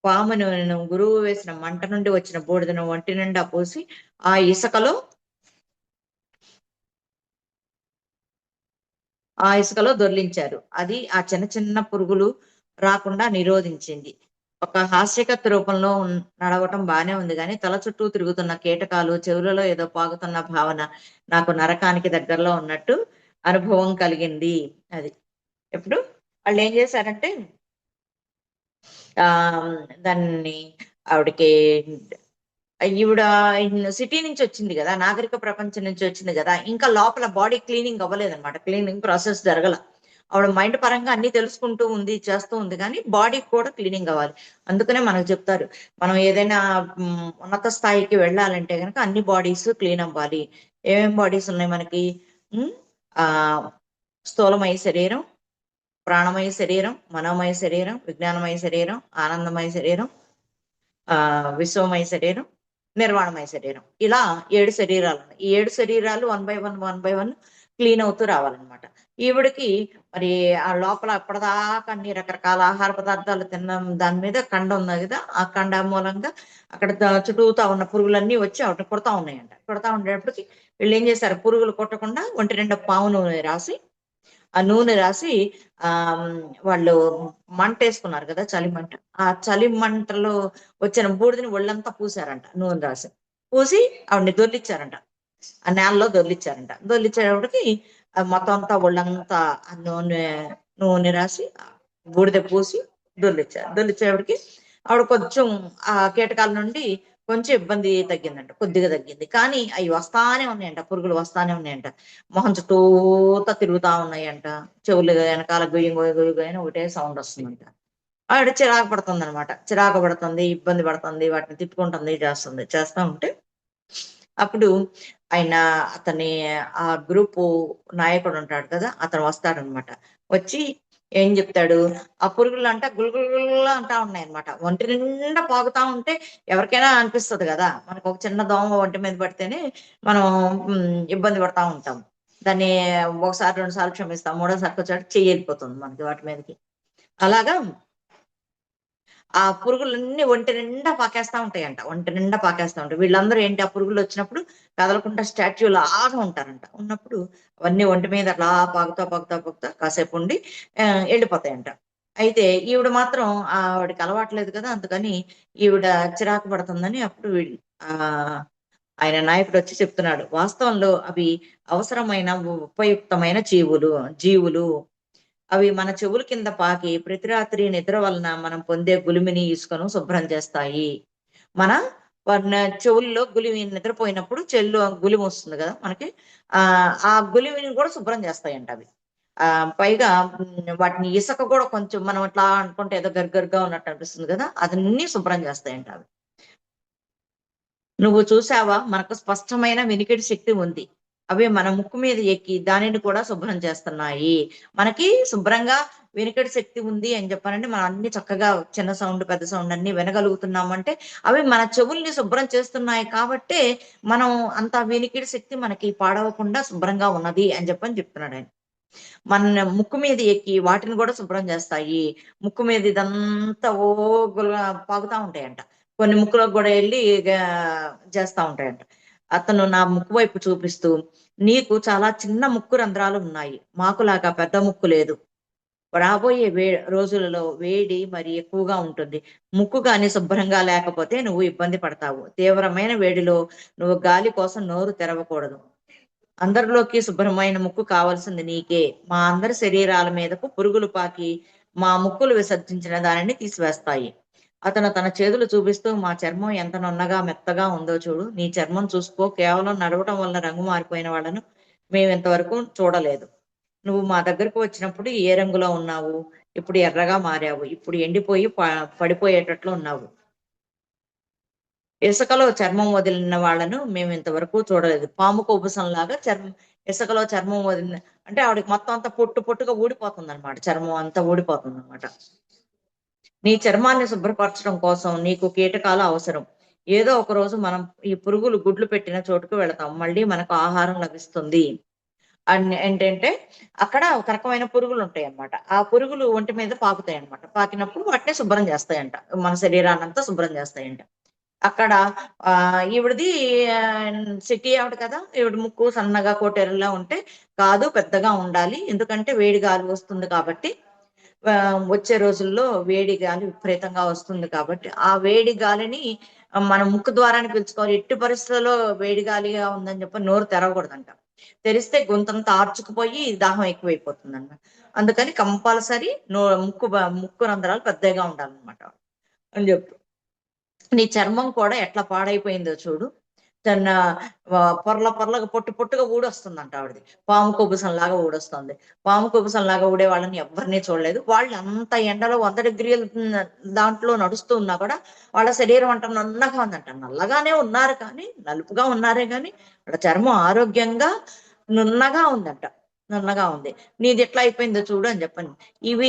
పాము నూనెను గురువు వేసిన మంట నుండి వచ్చిన బూడిదను ఒంటి నిండా పోసి ఆ ఇసకలో దొర్లించారు. అది ఆ చిన్న చిన్న పురుగులు రాకుండా నిరోధించింది. ఒక హాస్యకత్తి రూపంలో నడవటం బానే ఉంది గానీ, తల చుట్టూ తిరుగుతున్న కీటకాలు, చెవులలో ఏదో పాకుతున్న భావన నాకు నరకానికి దగ్గరలో ఉన్నట్టు అనుభవం కలిగింది. అది. ఎప్పుడు వాళ్ళేం చేశారంటే ఆహ్, దాన్ని ఆవిడకి ఈవిడ సిటీ నుంచి వచ్చింది గదా! నాగరిక ప్రపంచం నుంచి వచ్చింది గదా! ఇంకా లోపల బాడీ క్లీనింగ్ అవ్వలేదన్నమాట. క్లీనింగ్ ప్రాసెస్ జరగల. ఆవిడ మైండ్ పరంగా అన్నీ తెలుసుకుంటూ ఉంది, చేస్తూ ఉంది గానీ, బాడీకి కూడా క్లీనింగ్ అవ్వాలి. అందుకనే మనకు చెప్తారు. మనం ఏదైనా ఉన్నత స్థాయికి వెళ్ళాలంటే గనక అన్ని బాడీస్ క్లీన్ అవ్వాలి. ఏమేం బాడీస్ ఉన్నాయి మనకి? హ్మ్. ఆహ్, స్థూలమయ శరీరం, ప్రాణమయ శరీరం, మనోమయ శరీరం, విజ్ఞానమయ శరీరం, ఆనందమయ శరీరం, విశ్వమయ శరీరం, నిర్వాణమయ శరీరం. ఇలా 7 శరీరాలున్నాయి. ఈ 7 శరీరాలు వన్ బై వన్ క్లీన్ అవుతూ రావాలన్నమాట. ఈవిడకి మరి ఆ లోపల అప్పటిదాకా అన్ని రకరకాల ఆహార పదార్థాలు తినడం దాని మీద కండ ఉన్నది కదా! ఆ కండ మూలంగా అక్కడ చుట్టూతా ఉన్న పురుగులన్నీ వచ్చి ఆవిడని కుడతా ఉన్నాయంట. కుడతా ఉండేటప్పటికి వీళ్ళేం చేశారు పురుగులు కుట్టకుండా ఒంటి నిండా పాము నూనె రాసి ఆ నూనె రాసి వాళ్ళు మంటేసుకున్నారు కదా! చలిమంట. ఆ చలి మంటలో వచ్చిన బూడిదని ఒళ్ళంతా పూసారంట నూనె రాసి. పూసి ఆవిడని దొర్లిచ్చారంట. ఆ నేలలో దొర్లిచ్చారంట. దొర్లిచ్చేటప్పటికి మొత్తం అంతా ఒళ్ళంతా ఆ నూనె రాసి బూడిద పూసి దొర్లిచ్చారు. దొర్లిచ్చేటప్పటికి ఆవిడ కొంచెం ఆ కీటకాల నుండి కొంచెం ఇబ్బంది తగ్గిందంట. కొద్దిగా తగ్గింది. కానీ అయి వస్తానే ఉన్నాయంట. పురుగులు వస్తానే ఉన్నాయంట. మొహం చుట్టూతా తిరుగుతా ఉన్నాయంట. చెవులు వెనకాల గుయ్యి అని ఒకటే సౌండ్ వస్తుందంట. ఆవిడ చిరాకు పడుతుందనమాట. చిరాకు పడుతుంది, ఇబ్బంది పడుతుంది, వాటిని తిట్టుకుంటుంది, చేస్తుంది. చేస్తా ఉంటే అప్పుడు ఆయన అతని ఆ గ్రూపు నాయకుడు ఉంటాడు కదా! అతను వస్తాడనమాట. వచ్చి ఏం చెప్తాడు, ఆ పురుగులంట గుళగుళ అంటా ఉన్నాయన్నమాట. ఒంటి నిండా పాకుతా ఉంటే ఎవరికైనా అనిపిస్తది గదా! మనకు ఒక చిన్న దోమ ఒంటి మీద పడితేనే మనం ఇబ్బంది పడతా ఉంటాం. దాన్ని ఒకసారి, 2 సార్లు క్షమిస్తాం. మూడోసారికొచ్చేటప్పటికి చెయ్యి ఎళ్ళిపోతుంది మనకి వాటి మీదకి. అలాగా ఆ పురుగులన్నీ ఒంటి నిండా పాకేస్తా ఉంటాయంట. ఒంటి నిండా పాకేస్తా ఉంటాయి. వీళ్ళందరూ ఏంటి, ఆ పురుగులు వచ్చినప్పుడు కదలకుండా స్టాచ్యూ లాగా ఉంటారంట. ఉన్నప్పుడు అవన్నీ ఒంటి మీద అట్లా పాకుతా పాకుతా పాకుతా కాసేపు ఉండి వెళ్ళిపోతాయంట. అయితే ఈవిడ మాత్రం ఆవిడకి అలవాట్లేదు కదా, అందుకని ఈవిడ చిరాకు పడుతుందని అప్పుడు ఆయన నాయకుడు వచ్చి చెప్తున్నాడు, వాస్తవంలో అవి అవసరమైన ఉపయుక్తమైన జీవులు. అవి మన చెవుల కింద పాకి ప్రతి రాత్రి నిద్ర వలన మనం పొందే గులిమిని ఇసుకను శుభ్రం చేస్తాయి. మన చెవుల్లో గులిమి నిద్రపోయినప్పుడు గులిమి వస్తుంది కదా మనకి, ఆ గులిమిని కూడా శుభ్రం చేస్తాయంట అవి. పైగా వాటిని ఇసుక కూడా కొంచెం మనం ఇట్లా అనుకుంటే ఏదో గర్గర్గా ఉన్నట్టు అనిపిస్తుంది కదా, అదన్నీ శుభ్రం చేస్తాయంట అవి. నువ్వు చూసావా, మనకు స్పష్టమైన వినికిడి శక్తి ఉంది. అవి మన ముక్కు మీద ఎక్కి దానిని కూడా శుభ్రం చేస్తున్నాయి. మనకి శుభ్రంగా వినికిడి శక్తి ఉంది అని చెప్పానంటే మనం అన్ని చక్కగా చిన్న సౌండ్ పెద్ద సౌండ్ అన్ని వినగలుగుతున్నాము అంటే అవి మన చెవుల్ని శుభ్రం చేస్తున్నాయి కాబట్టే మనం అంత వినికిడి శక్తి మనకి పాడవకుండా శుభ్రంగా ఉన్నది అని చెప్తున్నాడు ఆయన. మన ముక్కు మీద ఎక్కి వాటిని కూడా శుభ్రం చేస్తాయి. ముక్కు మీద ఇదంతా పాకుతా ఉంటాయంట. కొన్ని ముక్కులకు కూడా వెళ్ళి చేస్తా ఉంటాయంట. అతను నా ముక్కు వైపు చూపిస్తూ, నీకు చాలా చిన్న ముక్కు రంధ్రాలు ఉన్నాయి, మాకులాగా పెద్ద ముక్కు లేదు. రాబోయే రోజులలో వేడి మరి ఎక్కువగా ఉంటుంది. ముక్కు కానీ శుభ్రంగా లేకపోతే నువ్వు ఇబ్బంది పడతావు. తీవ్రమైన వేడిలో నువ్వు గాలి కోసం నోరు తెరవకూడదు. అందరిలోకి శుభ్రమైన ముక్కు కావాల్సింది నీకే. మా అందరి శరీరాల మీదకు పురుగులు పాకి మా ముక్కులు విసర్జించిన దానిని తీసివేస్తాయి. అతను తన చేతులు చూపిస్తూ, మా చర్మం ఎంత నున్నగా మెత్తగా ఉందో చూడు. నీ చర్మం చూసుకో. కేవలం నడవటం వల్ల రంగు మారిపోయిన వాళ్ళను మేము ఇంతవరకు చూడలేదు. నువ్వు మా దగ్గరకు వచ్చినప్పుడు ఏ రంగులో ఉన్నావు, ఇప్పుడు ఎర్రగా మారావు, ఇప్పుడు ఎండిపోయి పడిపోయేటట్లు ఉన్నావు. ఇసుకలో చర్మం వదిలిన వాళ్ళను మేము ఇంతవరకు చూడలేదు. పాము కొబ్బసంలాగా ఇసుకలో చర్మం వదిలిన అంటే ఆవిడకి మొత్తం అంతా పొట్టుగా ఊడిపోతుంది అనమాట. చర్మం అంతా ఊడిపోతుంది అనమాట. నీ చర్మాన్ని శుభ్రపరచడం కోసం నీకు కీటకాలు అవసరం. ఏదో ఒక రోజు మనం ఈ పురుగులు గుడ్లు పెట్టిన చోటుకు వెళతాం. మళ్ళీ మనకు ఆహారం లభిస్తుంది. ఏంటంటే అక్కడ ఒక రకమైన పురుగులు ఉంటాయి అన్నమాట. ఆ పురుగులు ఒంటి మీద పాకుతాయి అన్నమాట. పాకినప్పుడు వాటిని శుభ్రం చేస్తాయంట. మన శరీరాన్ని అంతా శుభ్రం చేస్తాయంట. అక్కడ ఈవిడది సిటీ ఆవిడ కదా, ఈవిడ ముక్కు సన్నగా కోటేరులా ఉంటే కాదు, పెద్దగా ఉండాలి. ఎందుకంటే వేడి గాలి వస్తుంది కాబట్టి, వచ్చే రోజుల్లో వేడి గాలి విపరీతంగా వస్తుంది కాబట్టి ఆ వేడి గాలిని మనం ముక్కు ద్వారానే పీల్చుకోవాలి. ఎట్టి పరిస్థితుల్లో వేడి గాలిగా ఉందని చెప్పి నోరు తెరవకూడదంట. తెరిస్తే గొంతంతా ఆర్చుకుపోయి దాహం ఎక్కువైపోతుందంట. అందుకని కంపల్సరీ ముక్కు రంధ్రాలు పెద్దగా ఉండాలన్నమాట అని చెప్పు. నీ చర్మం కూడా ఎట్లా పాడైపోయిందో చూడు. తన పొరలుగా పొట్టుగా ఊడొస్తుందంట ఆవిడది. పాము కొబ్బుసంలాగా ఊడొస్తుంది. పాము కొబ్బుసంలాగా ఊడే వాళ్ళని ఎవరిని చూడలేదు. వాళ్ళు అంత ఎండలో 100 డిగ్రీల దాంట్లో నడుస్తూ ఉన్నా కూడా వాళ్ళ శరీరం అంట నల్లగా ఉందంట. నల్లగానే ఉన్నారు కానీ, నలుపుగా ఉన్నారే కానీ వాళ్ళ చర్మం ఆరోగ్యంగా నున్నగా ఉందంట. నున్నగా ఉంది. నీది ఎట్లా అయిపోయిందో చూడు అని చెప్పండి. ఇవి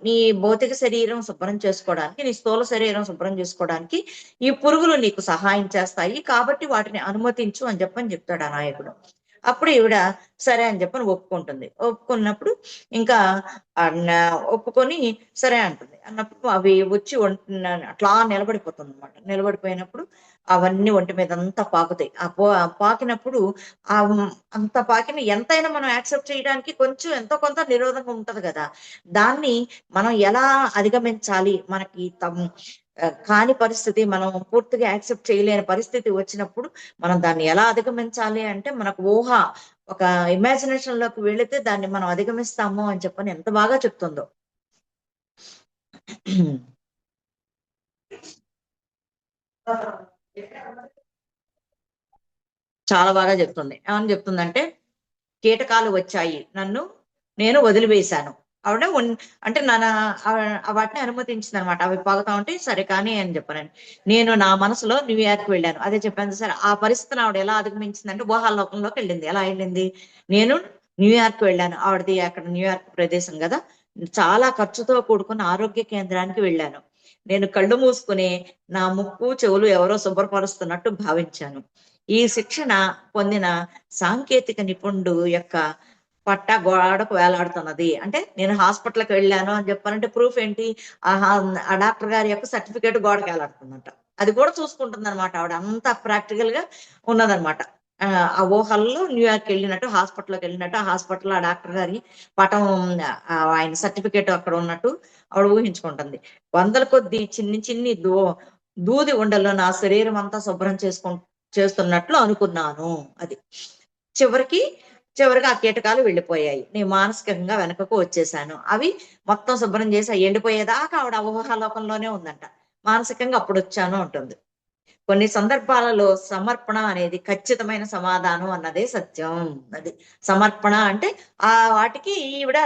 నీ భౌతిక శరీరం శుభ్రం చేసుకోవడానికి, నీ స్థూల శరీరం శుభ్రం చేసుకోవడానికి ఈ పురుగులు నీకు సహాయం చేస్తాయి కాబట్టి వాటిని అనుమతించు అని చెప్తాడు ఆ నాయకుడు. అప్పుడు ఈవిడ సరే అని ఒప్పుకుంటుంది. ఒప్పుకున్నప్పుడు ఇంకా ఒప్పుకొని సరే అంటుంది. అన్నప్పుడు అవి వచ్చి అట్లా నిలబడిపోతుంది అనమాట. నిలబడిపోయినప్పుడు అవన్నీ ఒంటి మీద అంతా పాకుతాయి. పాకినప్పుడు ఆ అంత పాకిన ఎంతైనా మనం యాక్సెప్ట్ చేయడానికి కొంచెం ఎంతో కొంత నిరోధంగా ఉంటది కదా. దాన్ని మనం ఎలా అధిగమించాలి, మనకి కాని పరిస్థితి, మనం పూర్తిగా యాక్సెప్ట్ చేయలేని పరిస్థితి వచ్చినప్పుడు మనం దాన్ని ఎలా అధిగమించాలి అంటే మనకు ఒక ఇమాజినేషన్ లోకి వెళితే దాన్ని మనం అధిగమిస్తాము అని చెప్పని ఎంత బాగా చెప్తుందో. చాలా బాగా చెప్తుంది. ఏమని చెప్తుందంటే, కీటకాలు వచ్చాయి, నేను వదిలివేశాను. ఆవిడ అంటే వాటిని అనుమతించింది అనమాట. అవి పాగుతా ఉంటే సరే కానీ అని చెప్పాను. నేను నా మనసులో న్యూయార్క్ వెళ్ళాను. అదే చెప్పాను సరే. ఆ పరిస్థితిని ఆవిడ ఎలా అధిగమించిందంటే ఊహాలోకంలోకి వెళ్ళింది. ఎలా వెళ్ళింది? నేను న్యూయార్క్ వెళ్ళాను. ఆవిడది అక్కడ న్యూయార్క్ ప్రదేశం కదా, చాలా ఖర్చుతో కూడుకున్న ఆరోగ్య కేంద్రానికి వెళ్ళాను. నేను కళ్ళు మూసుకుని నా ముక్కు చెవులు ఎవరో శుభ్రపరుస్తున్నట్టు భావించాను. ఈ శిక్షణ పొందిన సాంకేతిక నిపుణుడు యొక్క పట్ట గోడకు వేలాడుతున్నది. అంటే నేను హాస్పిటల్కి వెళ్ళాను అని చెప్పానంటే ప్రూఫ్ ఏంటి? ఆ డాక్టర్ గారి యొక్క సర్టిఫికేట్ గోడకి వేలాడుతుందంట. అది కూడా చూసుకుంటుంది అనమాట ఆవిడ. అంత ప్రాక్టికల్ గా ఉన్నదనమాట. ఆ ఊహల్లో న్యూయార్క్ వెళ్ళినట్టు, హాస్పిటల్కి వెళ్ళినట్టు, ఆ హాస్పిటల్ ఆ డాక్టర్ గారి పటం, ఆయన సర్టిఫికేట్ అక్కడ ఉన్నట్టు ఆవిడ ఊహించుకుంటుంది. వందల కొద్ది చిన్ని చిన్ని దూది ఉండల్లో నా శరీరం అంతా శుభ్రం చేస్తున్నట్లు అనుకున్నాను. అది చివరికి చివరికి ఆ కీటకాలు వెళ్ళిపోయాయి. నేను మానసికంగా వెనకకు వచ్చేసాను. అవి మొత్తం శుభ్రం చేసి అవి ఎండిపోయేదాకా ఆవిడ ఊహాలోకంలోనే ఉందంట. మానసికంగా అప్పుడొచ్చాను అంటుంది. కొన్ని సందర్భాలలో సమర్పణ అనేది ఖచ్చితమైన సమాధానం అన్నదే సత్యం. అది సమర్పణ అంటే వాటికి ఈవిడ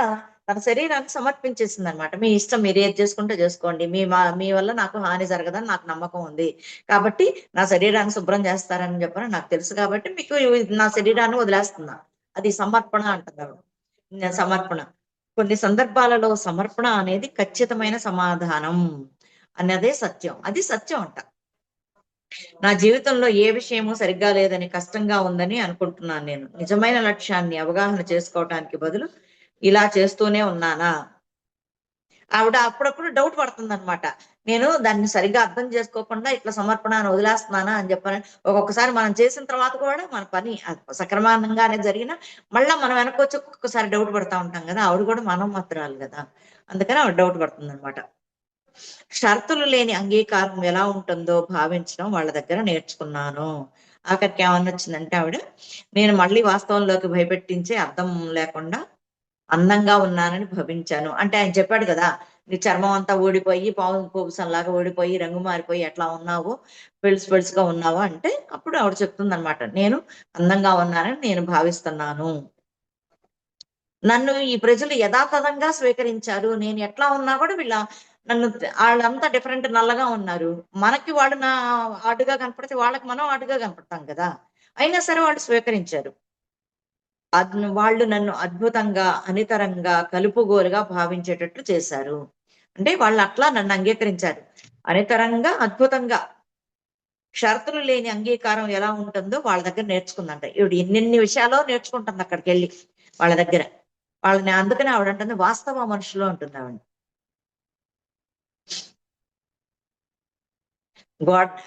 తన శరీరాన్ని సమర్పించేసిందనమాట. మీ ఇష్టం, మీరు ఏది చేసుకుంటే చేసుకోండి. మీ వల్ల నాకు హాని జరగదని నాకు నమ్మకం ఉంది. కాబట్టి నా శరీరాన్ని శుభ్రం చేస్తారని చెప్పని నాకు తెలుసు కాబట్టి మీకు నా శరీరాన్ని వదిలేస్తున్నా. అది సమర్పణ అంటారు. సమర్పణ. కొన్ని సందర్భాలలో సమర్పణ అనేది ఖచ్చితమైన సమాధానం అన్నదే సత్యం. అది సత్యం అంట. నా జీవితంలో ఏ విషయము సరిగ్గా లేదని, కష్టంగా ఉందని అనుకుంటున్నాను నేను. నిజమైన లక్ష్యాన్ని అవగాహన చేసుకోవటానికి బదులు ఇలా చేస్తూనే ఉన్నానా? ఆవిడ అప్పుడప్పుడు డౌట్ పడుతుందనమాట. నేను దాన్ని సరిగ్గా అర్థం చేసుకోకుండా ఇట్లా సమర్పణ అని వదిలేస్తున్నానా అని చెప్పని. ఒక్కొక్కసారి మనం చేసిన తర్వాత కూడా మన పని సక్రమంగానే జరిగినా మళ్ళా మనం వెనకొచ్చి ఒక్కొక్కసారి డౌట్ పడతా ఉంటాం కదా! ఆవిడ కూడా మనం మాత్రాలు కదా! అందుకని ఆవిడ డౌట్ పడుతుందనమాట. షరతులు లేని అంగీకారం ఎలా ఉంటుందో భావించడం వాళ్ళ దగ్గర నేర్చుకున్నాను. ఆఖరికి ఏమనొచ్చిందంటే ఆవిడ, నేను మళ్ళీ వాస్తవంలోకి భయపెట్టించే అర్థం లేకుండా అందంగా ఉన్నానని భావించాను. అంటే ఆయన చెప్పాడు కదా! నీ చర్మం అంతా ఊడిపోయి, పాము కుబుసంలాగా ఊడిపోయి, రంగు మారిపోయి ఎట్లా ఉన్నావో, పెళుసు పెళుసుగా ఉన్నావు అంటే, అప్పుడు ఆవిడ చెప్తుందనమాట. నేను అందంగా ఉన్నానని నేను భావిస్తున్నాను. నన్ను ఈ ప్రజలు యథాతథంగా స్వీకరించారు. నేను ఎట్లా ఉన్నా కూడా నన్ను ఆళ్ళంతా డిఫరెంట్, నల్లగా ఉన్నారు. మనకి వాళ్ళు ఆడుగా కనపడితే వాళ్ళకి మనం ఆడుగా కనపడతాం కదా! అయినా సరే వాళ్ళు స్వీకరించారు. వాళ్ళు నన్ను అద్భుతంగా, అనితరంగా, కలుపుగోలుగా భావించేటట్లు చేశారు. అంటే వాళ్ళు అట్లా నన్ను అంగీకరించారు. అనితరంగా, అద్భుతంగా. షరతులు లేని అంగీకారం ఎలా ఉంటుందో వాళ్ళ దగ్గర నేర్చుకుందంట. ఈవిడ ఎన్నెన్ని విషయాలో నేర్చుకుంటుంది అక్కడికెళ్ళి వాళ్ళ దగ్గర. వాళ్ళని అందుకనే ఆవిడంటుంది వాస్తవ మనుషులు అంటుంది ఆవిడ.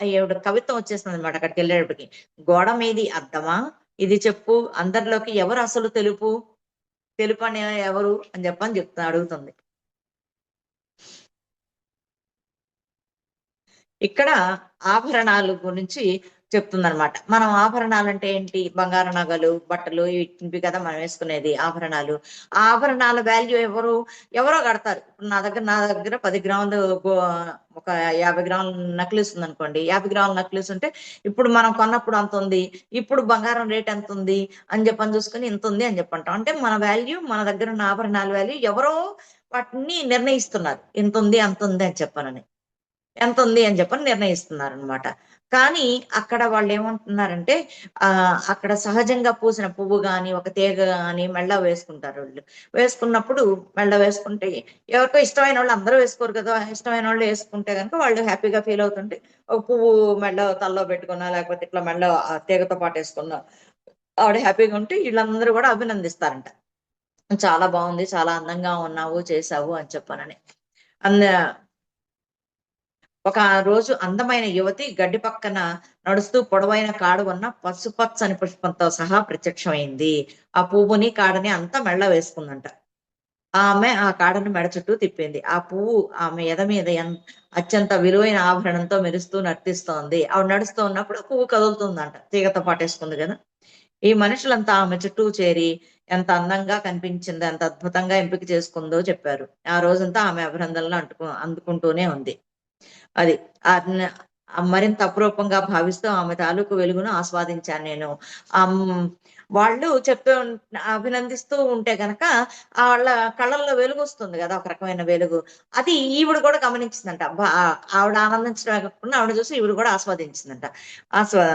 ఈవిడ కవిత్వం వచ్చేసిందనమాట అక్కడికెళ్ళేటప్పటికి. గోడ మీది అద్దమా ఇది చెప్పు, అందరిలోకి ఎవరు అసలు తెలుపు? తెలుపనే ఎవరు అని అడుగుతుంది. ఇక్కడ ఆభరణాలు గురించి చెప్తుందనమాట. మనం ఆభరణాలంటే ఏంటి? బంగారు నగలు, బట్టలు ఇవి కదా మనం వేసుకునేది ఆభరణాలు. ఆ ఆభరణాల వాల్యూ ఎవరో కడతారు. ఇప్పుడు నా దగ్గర 10 గ్రాములు ఒక 50 గ్రాముల నక్లెస్ ఉందనుకోండి. 50 గ్రాముల నక్లెస్ ఉంటే ఇప్పుడు మనం కొన్నప్పుడు అంతుంది. ఇప్పుడు బంగారం రేట్ ఎంతుంది అని చూసుకొని ఇంతుంది అని చెప్పంటాం. అంటే మన వాల్యూ, మన దగ్గర ఉన్న ఆభరణాల వాల్యూ ఎవరో వాటిని నిర్ణయిస్తున్నారు. ఇంతుంది, అంతుంది అని చెప్పనని. ఎంతుంది అని చెప్పని నిర్ణయిస్తున్నారనమాట. కానీ అక్కడ వాళ్ళేమంటున్నారంటే అక్కడ సహజంగా పూసిన పువ్వు గాని, ఒక తీగ గాని మెడలో వేసుకుంటారోళ్ళు. వేసుకున్నప్పుడు మెడలో వేసుకుంటే ఎవరికో ఇష్టమైనోళ్ళు అందరూ వేసుకోరు కదా! ఇష్టమైనోళ్ళు వేసుకుంటే గనుక వాళ్ళు హ్యాపీగా ఫీల్ అవుతుంటే ఒక పువ్వు మెడలో తలలో పెట్టుకున్నా, లేకపోతే ఇట్లా మెడలో ఆ తీగతో పాటేసుకున్నా ఆవిడ హ్యాపీగా ఉంటే ఈళ్ళందరూ కూడా అభినందిస్తారంట. చాలా బావుంది. చాలా అందంగా ఉన్నావు, చేశావు అని చెప్పనని. అంద ఒక రోజు అందమైన యువతి గడ్డి పక్కన నడుస్తూ పొడవైన కాడు ఉన్న పసుపచ్చని పుష్పంతో సహా ప్రత్యక్షమైంది. ఆ పువ్వుని, కాడని అంతా మెడలో వేసుకుందంట. ఆమె ఆ కాడని మెడ చుట్టూ తిప్పింది. ఆ పువ్వు ఆమె ఎద మీద అత్యంత విలువైన ఆభరణంతో మెరుస్తూ నర్తిస్తోంది. ఆవిడ నడుస్తూ ఉన్నప్పుడు పువ్వు కదులుతుందంట. తీగతో పాటేసుకుంది గదా! ఈ మనుషులంతా ఆమె చుట్టూ చేరి ఎంత అందంగా కనిపించిందో, ఎంత అద్భుతంగా ఎంపిక చేసుకుందో చెప్పారు. ఆ రోజంతా ఆమె అభినందనలు అందుకుంటూనే ఉంది. అది. న మరింత అపురూపంగా భావిస్తూ ఆమె తాలూకు వెలుగును ఆస్వాదించాను నేను. వాళ్ళు అభినందిస్తూ ఉంటే గనక వాళ్ళ కళ్ళల్లో వెలుగొస్తుంది గదా! ఒక రకమైన వెలుగు. అది ఈవిడ గూడా గమనించిందంట. ఆవిడ ఆనందించడమే కాకుండా ఆవిడ చూసి ఈవిడ గూడా ఆస్వాదించిందంట. ఆస్వా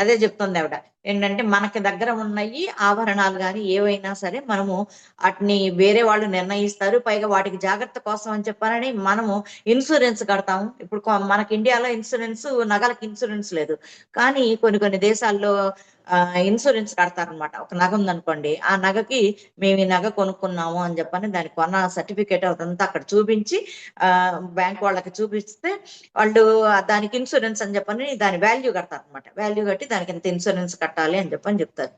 అదే చెప్తుంది ఆవిడ. ఏంటంటే మనకి దగ్గర ఉన్నాయి ఆభరణాలు గాని ఏవైనా సరే మనము వాటిని వేరే వాళ్ళు నిర్ణయిస్తారు. పైగా వాటికి జాగ్రత్త కోసం అని చెప్పారని మనము ఇన్సూరెన్స్ కడతాము. ఇప్పుడు మనకి ఇండియాలో నగలకి ఇన్సూరెన్స్ లేదు. కానీ కొన్ని కొన్ని దేశాల్లో ఇన్సూరెన్స్ కడతారనమాట. ఒక నగ ఉందనుకోండి, ఆ నగకి మేము ఈ నగ కొనుక్కున్నాము అని చెప్పని దానికి కొన్న సర్టిఫికేట్ అదంతా అక్కడ చూపించి బ్యాంక్ వాళ్ళకి చూపిస్తే వాళ్ళు దానికి ఇన్సూరెన్స్ అని చెప్పని దాని వాల్యూ కడతారు అనమాట. వాల్యూ కట్టి దానికి ఇంత ఇన్సూరెన్స్ కట్టాలి అని చెప్పని చెప్తారు.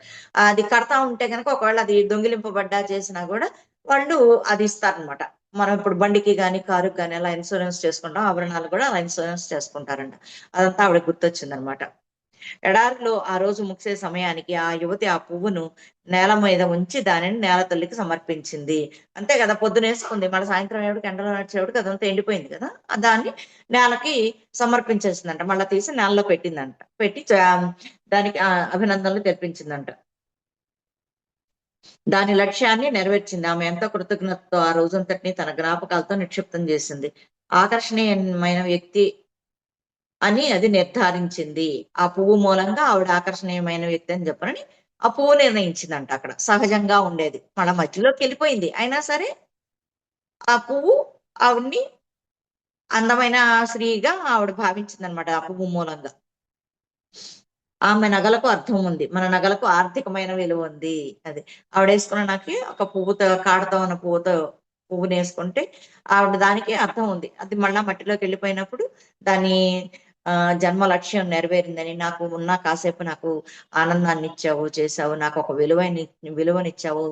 అది కడతా ఉంటే కనుక ఒకవేళ అది దొంగిలింపబడ్డా చేసినా కూడా వాళ్ళు అది ఇస్తారనమాట. మనం ఇప్పుడు బండికి కానీ కారుకి కానీ అలా ఇన్సూరెన్స్ చేసుకుంటాం, ఆభరణాలు కూడా అలా ఇన్సూరెన్స్ చేసుకుంటారంట. అదంతా ఆవిడ గుర్తొచ్చింది అనమాట. ఎడారిలో ఆ రోజు ముగిసే సమయానికి ఆ యువతి ఆ పువ్వును నేల మీద ఉంచి దానిని నేల తల్లికి సమర్పించింది. అంతే కదా, పొద్దున వేసుకుంది, మళ్ళీ సాయంత్రం ఏమిటికి ఎండలో నడిచేవాడికి అదంతా ఎండిపోయింది కదా, దాన్ని నేలకి సమర్పించేసిందంట. మళ్ళీ తీసి నేలలో పెట్టిందంట. పెట్టి దానికి అభినందనలు తెప్పించిందంట. దాని లక్ష్యాన్ని నెరవేర్చింది. ఆమె ఎంతో కృతజ్ఞతతో ఆ రోజంతటిని తన జ్ఞాపకాలతో నిక్షిప్తం చేసింది. ఆకర్షణీయమైన వ్యక్తి అని అది నిర్ధారించింది. ఆ పువ్వు మూలంగా ఆవిడ ఆకర్షణీయమైన వ్యక్తి అని చెప్పనని ఆ పువ్వు నిర్ణయించిందంట. అక్కడ సహజంగా ఉండేది, మళ్ళా మధ్యలోకి వెళ్ళిపోయింది. అయినా సరే ఆ పువ్వు ఆవిడ్ని అందమైన స్త్రీగా ఆవిడ భావించింది అనమాట. ఆ పువ్వు మూలంగా ఆమె నగలకు అర్థం ఉంది, మన నగలకు ఆర్థికమైన విలువ ఉంది. అది ఆవిడ వేసుకున్న నాకు ఒక పువ్వుతో, కాడతో ఉన్న పువ్వుని వేసుకుంటే ఆవిడ దానికి అర్థం ఉంది. అది మళ్ళా మట్టిలోకి వెళ్ళిపోయినప్పుడు దాని జన్మ లక్ష్యం నెరవేరిందని, నాకు ఉన్న కాసేపు నాకు ఆనందాన్ని ఇచ్చావు, చేశావు, నాకు ఒక విలువనిచ్చావు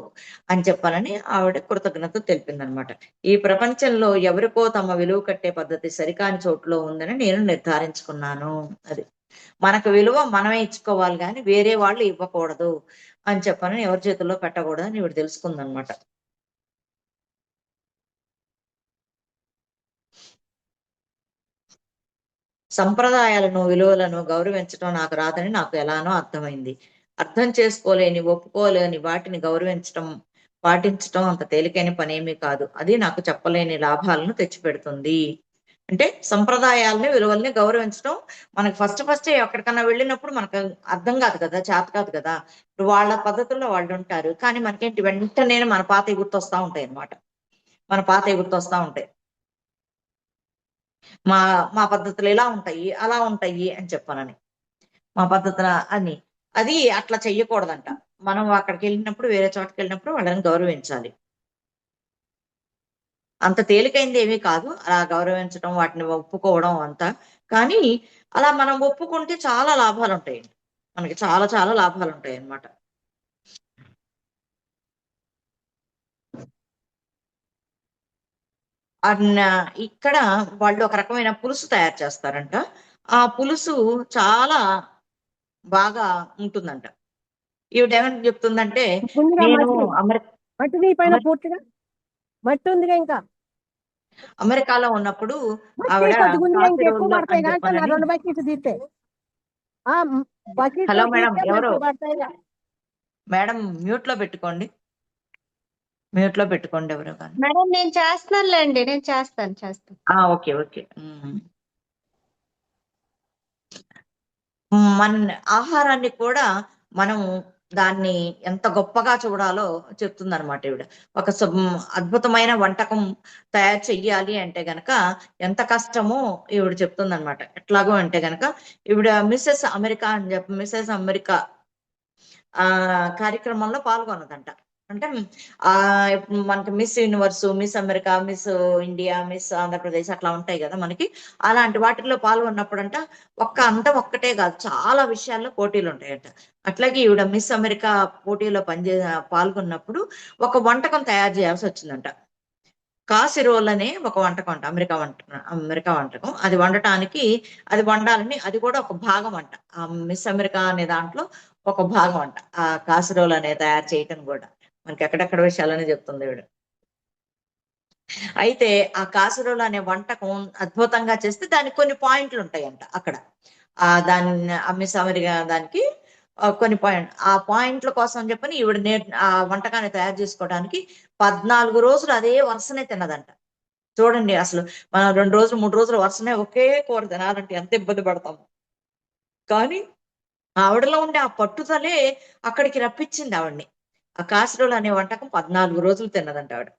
అని చెప్పాలని ఆవిడ కృతజ్ఞత తెలిపిందనమాట. ఈ ప్రపంచంలో ఎవరికో తమ విలువ కట్టే పద్ధతి సరికాని చోటులో ఉందని నేను నిర్ధారించుకున్నాను. అది మనకు విలువ మనమే ఇచ్చుకోవాలి కానీ వేరే వాళ్ళు ఇవ్వకూడదు అని చెప్పని, ఎవరి చేతుల్లో పెట్టకూడదు అని ఇవిడ తెలుసుకుందనమాట. సంప్రదాయాలను, విలువలను గౌరవించడం నాకు రాదని నాకు ఎలానో అర్థమైంది. అర్థం చేసుకోలేని, ఒప్పుకోలేని వాటిని గౌరవించడం, పాటించడం అంత తేలికైన పనేమీ కాదు. అది నాకు చెప్పలేని లాభాలను తెచ్చిపెడుతుంది. అంటే సంప్రదాయాలని, విలువల్ని గౌరవించడం మనకి ఫస్ట్ ఎక్కడికన్నా వెళ్ళినప్పుడు మనకు అర్థం కాదు కదా, చేత కాదు కదా. ఇప్పుడు వాళ్ళ పద్ధతుల్లో వాళ్ళు ఉంటారు, కానీ మనకేంటి వెంటనే మన పాతవి గుర్తొస్తా ఉంటాయి అన్నమాట. మన పాతవి గుర్తొస్తా ఉంటాయి. మా మా పద్ధతులు ఇలా ఉంటాయి, అలా ఉంటాయి అని చెప్పానని. మా పద్ధతుల అని అది అట్లా చెయ్యకూడదంట. మనం అక్కడికి వెళ్ళినప్పుడు, వేరే చోటకి వెళ్ళినప్పుడు వాళ్ళని గౌరవించాలి. అంత తేలికైంది ఏమీ కాదు అలా గౌరవించడం, వాటిని ఒప్పుకోవడం అంతా. కానీ అలా మనం ఒప్పుకుంటే చాలా లాభాలు ఉంటాయండి. మనకి చాలా చాలా లాభాలు ఉంటాయి అన్నమాట. ఇక్కడ వాళ్ళు ఒక రకమైన పులుసు తయారు చేస్తారంట. ఆ పులుసు చాలా బాగా ఉంటుందంట. ఈవిడేమని చెప్తుందంటే, ఉందిగా నేను మట్టి మట్టి నీ పైన పూర్తిగా మట్టి ఉందిగా ఇంకా అమెరికాలో ఉన్నప్పుడు మట్టి ఆవిడ కొద్దిగా ఉందిగా ఇంకా ఎక్కువ కాసిరోల్లో పడతాయి అని కానీ నా చెప్పానని. 2 బకెట్లు తీస్తే బకెట్ హలో మేడం, తీస్తే ఎవరు మంచిగా పడతాయిగా. మేడం? మ్యూట్ లో పెట్టుకోండి, మ్యూట్ లో పెట్టుకోండి ఎవరు కానీ. మేడం నేను చేస్తున్నానులేండి, నేను చేస్తాను. Okay okay. మన ఆహారాన్ని కూడా మనం దాన్ని ఎంత గొప్పగా చూడాలో చెప్తుందన్నమాట ఈవిడ. ఒక అద్భుతమైన వంటకం తయారు చెయ్యాలి అంటే గనక ఎంత కష్టమో ఈవిడ చెప్తుందన్నమాట. ఎట్లాగో అంటే గనక ఈవిడ మిస్సెస్ అమెరికా అని చెప్పి మిస్సెస్ అమెరికా కార్యక్రమంలో పాల్గొన్నదంట. అంటే మనకి miss universe, miss America, miss India, miss Andhra Pradesh అట్లా ఉంటాయి కదా మనకి. అలాంటి వాటిల్లో పాల్గొన్నప్పుడంట అందం ఒక్కటే కాదు, చాలా విషయాల్లో పోటీలు ఉంటాయంట. అట్లాగే ఈవిడ మిస్ అమెరికా పోటీలో పాల్గొన్నప్పుడు ఒక వంటకం తయారు చేయాల్సి వచ్చిందంట. కాసిరోల్ అనే ఒక వంటకం అంట, అమెరికా వంటకం. అది వండటానికి, అది వండాలని, అది కూడా ఒక భాగం అంట. ఆ మిస్ అమెరికా అనే దాంట్లో ఒక భాగం అంట ఆ కాసిరోల్ అనే తయారు చేయటం కూడా. మనకి ఎక్కడెక్కడ విషయాలని చెప్తుంది ఈవిడ. అయితే ఆ కాసరోలు అనే వంటకం అద్భుతంగా చేస్తే దానికి కొన్ని పాయింట్లు ఉంటాయంట అక్కడ. దాన్ని మిస్ అమెరికా దానికి కొన్ని ఆ పాయింట్ల కోసం చెప్పని ఈవిడ ఆ వంటకాన్ని తయారు చేసుకోవడానికి 14 రోజులు అదే వరుసనే తిన్నదంట. చూడండి అసలు మనం 2 రోజులు 3 రోజులు వరుసనే ఒకే కూర తినాలంటే ఎంత ఇబ్బంది పడతాము. కానీ ఆవిడలో ఉండే ఆ పట్టుదలే అక్కడికి రప్పించింది ఆవిడ్ని. ఆ కాసరోలు అనే వంటకం 14 రోజులు తిన్నదంట ఆవిడ.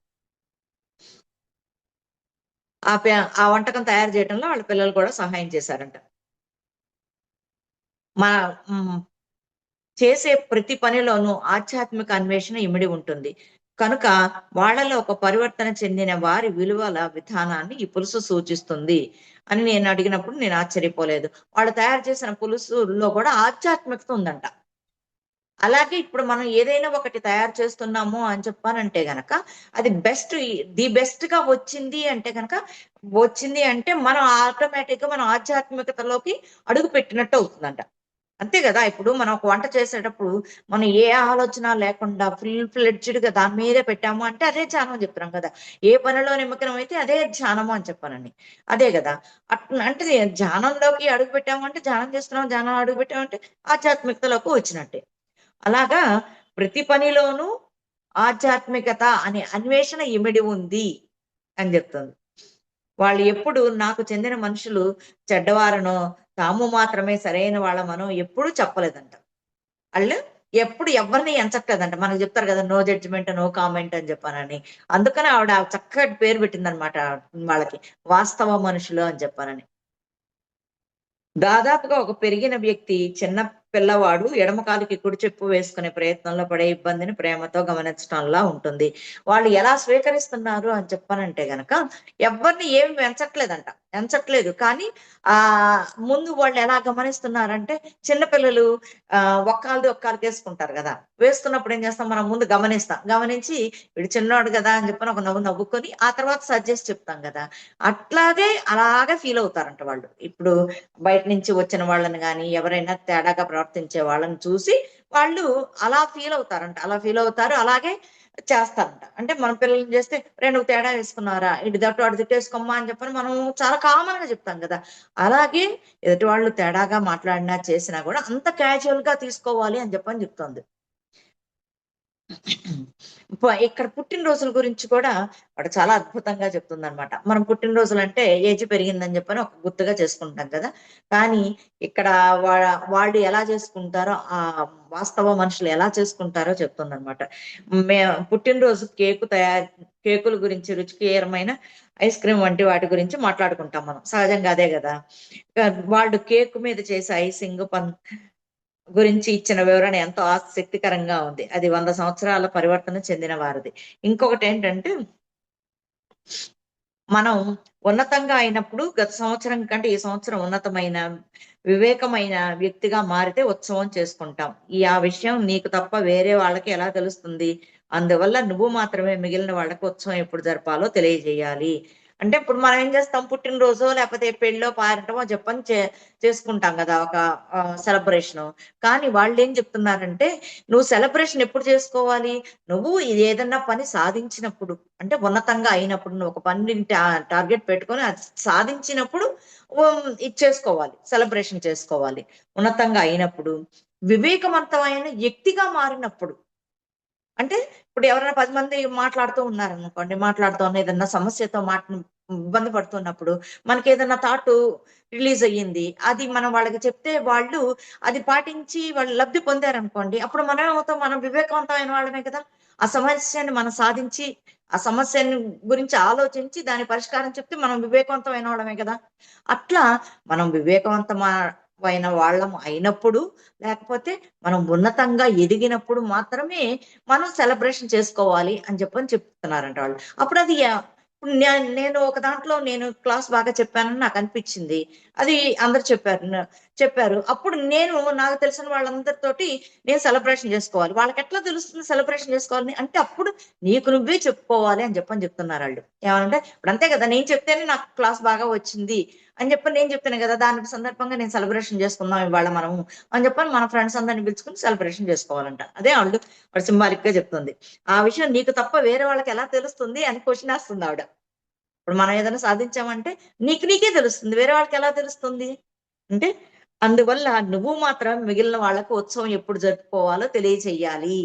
ఆ ఆ వంటకం తయారు చేయడంలో వాళ్ళ పిల్లలు కూడా సహాయం చేశారంట. మా చేసే ప్రతి పనిలోనూ ఆధ్యాత్మిక అన్వేషణ ఇమిడి ఉంటుంది. కనుక వాళ్ళలో ఒక పరివర్తన చెందిన వారి విలువల విధానాన్ని ఈ పులుసు సూచిస్తుంది అని నేను అడిగినప్పుడు నేను ఆశ్చర్యపోలేదు. వాళ్ళు తయారు చేసిన పులుసులో కూడా ఆధ్యాత్మికత ఉందంట. అలాగే ఇప్పుడు మనం ఏదైనా ఒకటి తయారు చేస్తున్నాము అని చెప్పానంటే గనక అది ది బెస్ట్ గా వచ్చింది అంటే గనక వచ్చింది అంటే మనం ఆటోమేటిక్ గా మనం ఆధ్యాత్మికతలోకి అడుగు పెట్టినట్టు అవుతుందంట. అంతే కదా! ఇప్పుడు మనం ఒక వంట చేసేటప్పుడు మనం ఏ ఆలోచన లేకుండా ఫుల్ ఫ్లెడ్జ్డ్ గా దాని మీదే పెట్టాము అంటే అదే ధ్యానం అని చెప్తున్నాం కదా! ఏ పనిలో నిమగ్నం అయితే అదే ధ్యానము అని చెప్పానండి. అదే కదా! అంటే ధ్యానంలోకి అడుగు పెట్టాము అంటే ధ్యానం చేస్తున్నాం, ధ్యానం అడుగు పెట్టామంటే ఆధ్యాత్మికతలోకి వచ్చినట్టే. అలాగా ప్రతి పనిలోనూ ఆధ్యాత్మికత అనే అన్వేషణ ఇమిడి ఉంది అని చెప్తుంది. వాళ్ళు ఎప్పుడు నాకు చెందిన మనుషులు చెడ్డవారనో, తాము మాత్రమే సరైన వాళ్ళమనో ఎప్పుడూ చెప్పలేదంట. ఆళ్ళు ఎప్పుడు ఎవరిని ఎంచట్లేదంట. మనకు చెప్తారు కదా! నో జడ్జ్‌మెంట్, నో కామెంట్ అని చెప్పానని. అందుకని ఆవిడ చక్కటి పేరు పెట్టిందనమాట వాళ్ళకి. వాస్తవ మనుషులు అని చెప్పానని. దాదాపుగా ఒక పెరిగిన వ్యక్తి చిన్న పిల్లవాడు ఎడమ కాలుకి కుడి చెప్పు వేసుకునే ప్రయత్నంలో పడే ఇబ్బందిని ప్రేమతో గమనించటంలా ఉంటుంది. వాళ్ళు ఎలా స్వీకరిస్తున్నారు అని చెప్పానంటే గనక ఎవ్వరిని ఏమి ఎంచట్లేదు. కానీ ముందు వాళ్ళు ఎలా గమనిస్తున్నారంటే చిన్న పిల్లలు ఒక్కాలది ఒక్కాలకేసుకుంటారు కదా! వేస్తున్నప్పుడు ఏం చేస్తాం మనం ముందు గమనిస్తాం. గమనించి వీడు చిన్నోడు కదా అని చెప్పని ఒక నవ్వు నవ్వుకొని ఆ తర్వాత సజెస్ట్ చెప్తాం కదా! అట్లాగే అలాగే ఫీల్ అవుతారంట వాళ్ళు. ఇప్పుడు బయట నుంచి వచ్చిన వాళ్ళని గాని, ఎవరైనా తేడాగా ప్రవర్తించే వాళ్ళని చూసి వాళ్ళు అలా ఫీల్ అవుతారంట. అలా ఫీల్ అవుతారు. అలాగే చేస్తారంట. అంటే మన పిల్లల్ని చేస్తే "రేయ్! నువ్వు తేడా వేసుకున్నావురా, ఇటు దట్టు అటు తిట్టేసుకోమ్మా" అని చెప్పని మనం చాలా కామన్‌గా చెప్తాం కదా! అలాగే ఎదుటి వాళ్ళు తేడాగా మాట్లాడినా, చేసినా కూడా అంత క్యాజువల్‌గా తీసుకోవాలి అని చెప్పని చెప్తోంది. ఇక్కడ పుట్టినరోజుల గురించి కూడా వాడు చాలా అద్భుతంగా చెప్తుందనమాట. మనం పుట్టినరోజులంటే ఏజ్ పెరిగిందని చెప్పని ఒక గుర్తుగా చేసుకుంటాం కదా! కానీ ఇక్కడ వా వాళ్ళు ఎలా చేసుకుంటారో వాస్తవ మనుషులు ఎలా చేసుకుంటారో చెప్తుందనమాట. మే పుట్టినరోజు కేకుల గురించి రుచికరమైన ఐస్ క్రీమ్ వంటి వాటి గురించి మాట్లాడుకుంటాం మనం. సహజంగా అదే గదా! వాళ్ళు కేక్ మీద చేసే ఐసింగ్ గురించి ఇచ్చిన వివరణ ఎంతో ఆసక్తికరంగా ఉంది. అది 100 సంవత్సరాల పరివర్తన చెందిన వారిది. ఇంకొకటేంటంటే, మనం ఉన్నతంగా అయినప్పుడు గత సంవత్సరం కంటే ఈ సంవత్సరం ఉన్నతమైన, వివేకమైన వ్యక్తిగా మారితే ఉత్సవం చేసుకుంటాం. ఆ విషయం నీకు తప్ప వేరే వాళ్ళకి ఎలా తెలుస్తుంది? అందువల్ల నువ్వు మాత్రమే మిగిలిన వాళ్ళకి ఉత్సవం ఎప్పుడు జరపాలో తెలియజేయాలి. అంటే ఇప్పుడు మనం ఏం చేస్తాం పుట్టినరోజో, లేకపోతే పెళ్ళో, పారటమో చెప్పని చేసుకుంటాం గదా! ఒక సెలబ్రేషను. కానీ వాళ్ళేం చెప్తున్నారంటే, నువ్వు సెలబ్రేషన్ ఎప్పుడు చేసుకోవాలి? నువ్వు ఏదన్నా పని సాధించినప్పుడు. అంటే ఉన్నతంగా అయినప్పుడు. నువ్వు ఒక పనిని టార్గెట్ పెట్టుకొని అది సాధించినప్పుడు ఇది చేసుకోవాలి. సెలబ్రేషన్ చేసుకోవాలి. ఉన్నతంగా అయినప్పుడు, వివేకవంతమైన వ్యక్తిగా మారినప్పుడు. అంటే ఇప్పుడు ఎవరైనా 10 మంది మాట్లాడుతూ ఉన్నారనుకోండి. మాట్లాడుతూ ఉన్న ఏదన్నా సమస్యతో ఇబ్బంది పడుతున్నప్పుడు మనకేదన్నా థాట్ రిలీజ్ అయ్యింది. అది మనం వాళ్ళకి చెప్తే వాళ్ళు అది పాటించి వాళ్ళు లబ్ధి పొందారనుకోండి. అప్పుడు మనం ఏమవుతాం? మనం వివేకవంతమైన వాళ్ళమే కదా! ఆ సమస్యని మనం సాధించి, ఆ సమస్యని గురించి ఆలోచించి దాని పరిష్కారం చెప్తే మనం వివేకవంతమైన వాళ్ళమే కదా! అట్లా మనం వివేకవంతమైన వాళ్ళం అయినప్పుడు, లేకపోతే మనం ఉన్నతంగా ఎదిగినప్పుడు మాత్రమే మనం సెలబ్రేషన్ చేసుకోవాలి అని చెప్తున్నారంట వాళ్ళు. అప్పుడు అది ఇప్పుడు నేను ఒక దాంట్లో నేను క్లాస్ బాగా చెప్పానని నాకనిపిచ్చింది. అది అందరూ చెప్పారు. అప్పుడు నాకు తెలిసిన వాళ్ళందరితోటి నేను సెలబ్రేషన్ చేసుకోవాలి. వాళ్ళకెట్లా తెలుస్తుంది సెలబ్రేషన్ చేసుకోవాలని? అంటే అప్పుడు నీకు నువ్వే చెప్పుకోవాలి అని చెప్తున్నారాళ్ళు. ఏమనంటే ఇప్పుడు అంతే కదా! నేను చెప్తేనే నాకు క్లాస్ బాగా వచ్చింది అని నేను చెప్తాను కదా! దానికి సందర్భంగా నేను సెలబ్రేషన్ చేసుకుందాం ఇవాళ మనము అని చెప్పని మన ఫ్రెండ్స్ అందరిని పిలుచుకొని సెలబ్రేషన్ చేసుకోవాలంట. అదే వాడు సింబాలిక్‌గా చెప్తుంది. ఆ విషయం నీకు తప్ప వేరే వాళ్ళకి ఎలా తెలుస్తుంది అని క్వెషన్ ఏస్తుందావిడ. ఇప్పుడు మనం ఏదైనా సాధించామంటే నీకే తెలుస్తుంది. వేరే వాళ్ళకి ఎలా తెలుస్తుంది? అంటే అందువల్ల నువ్వు మాత్రం మిగిలిన వాళ్ళకి ఉత్సవం ఎప్పుడు జరుపుకోవాలో తెలియజేయాలి.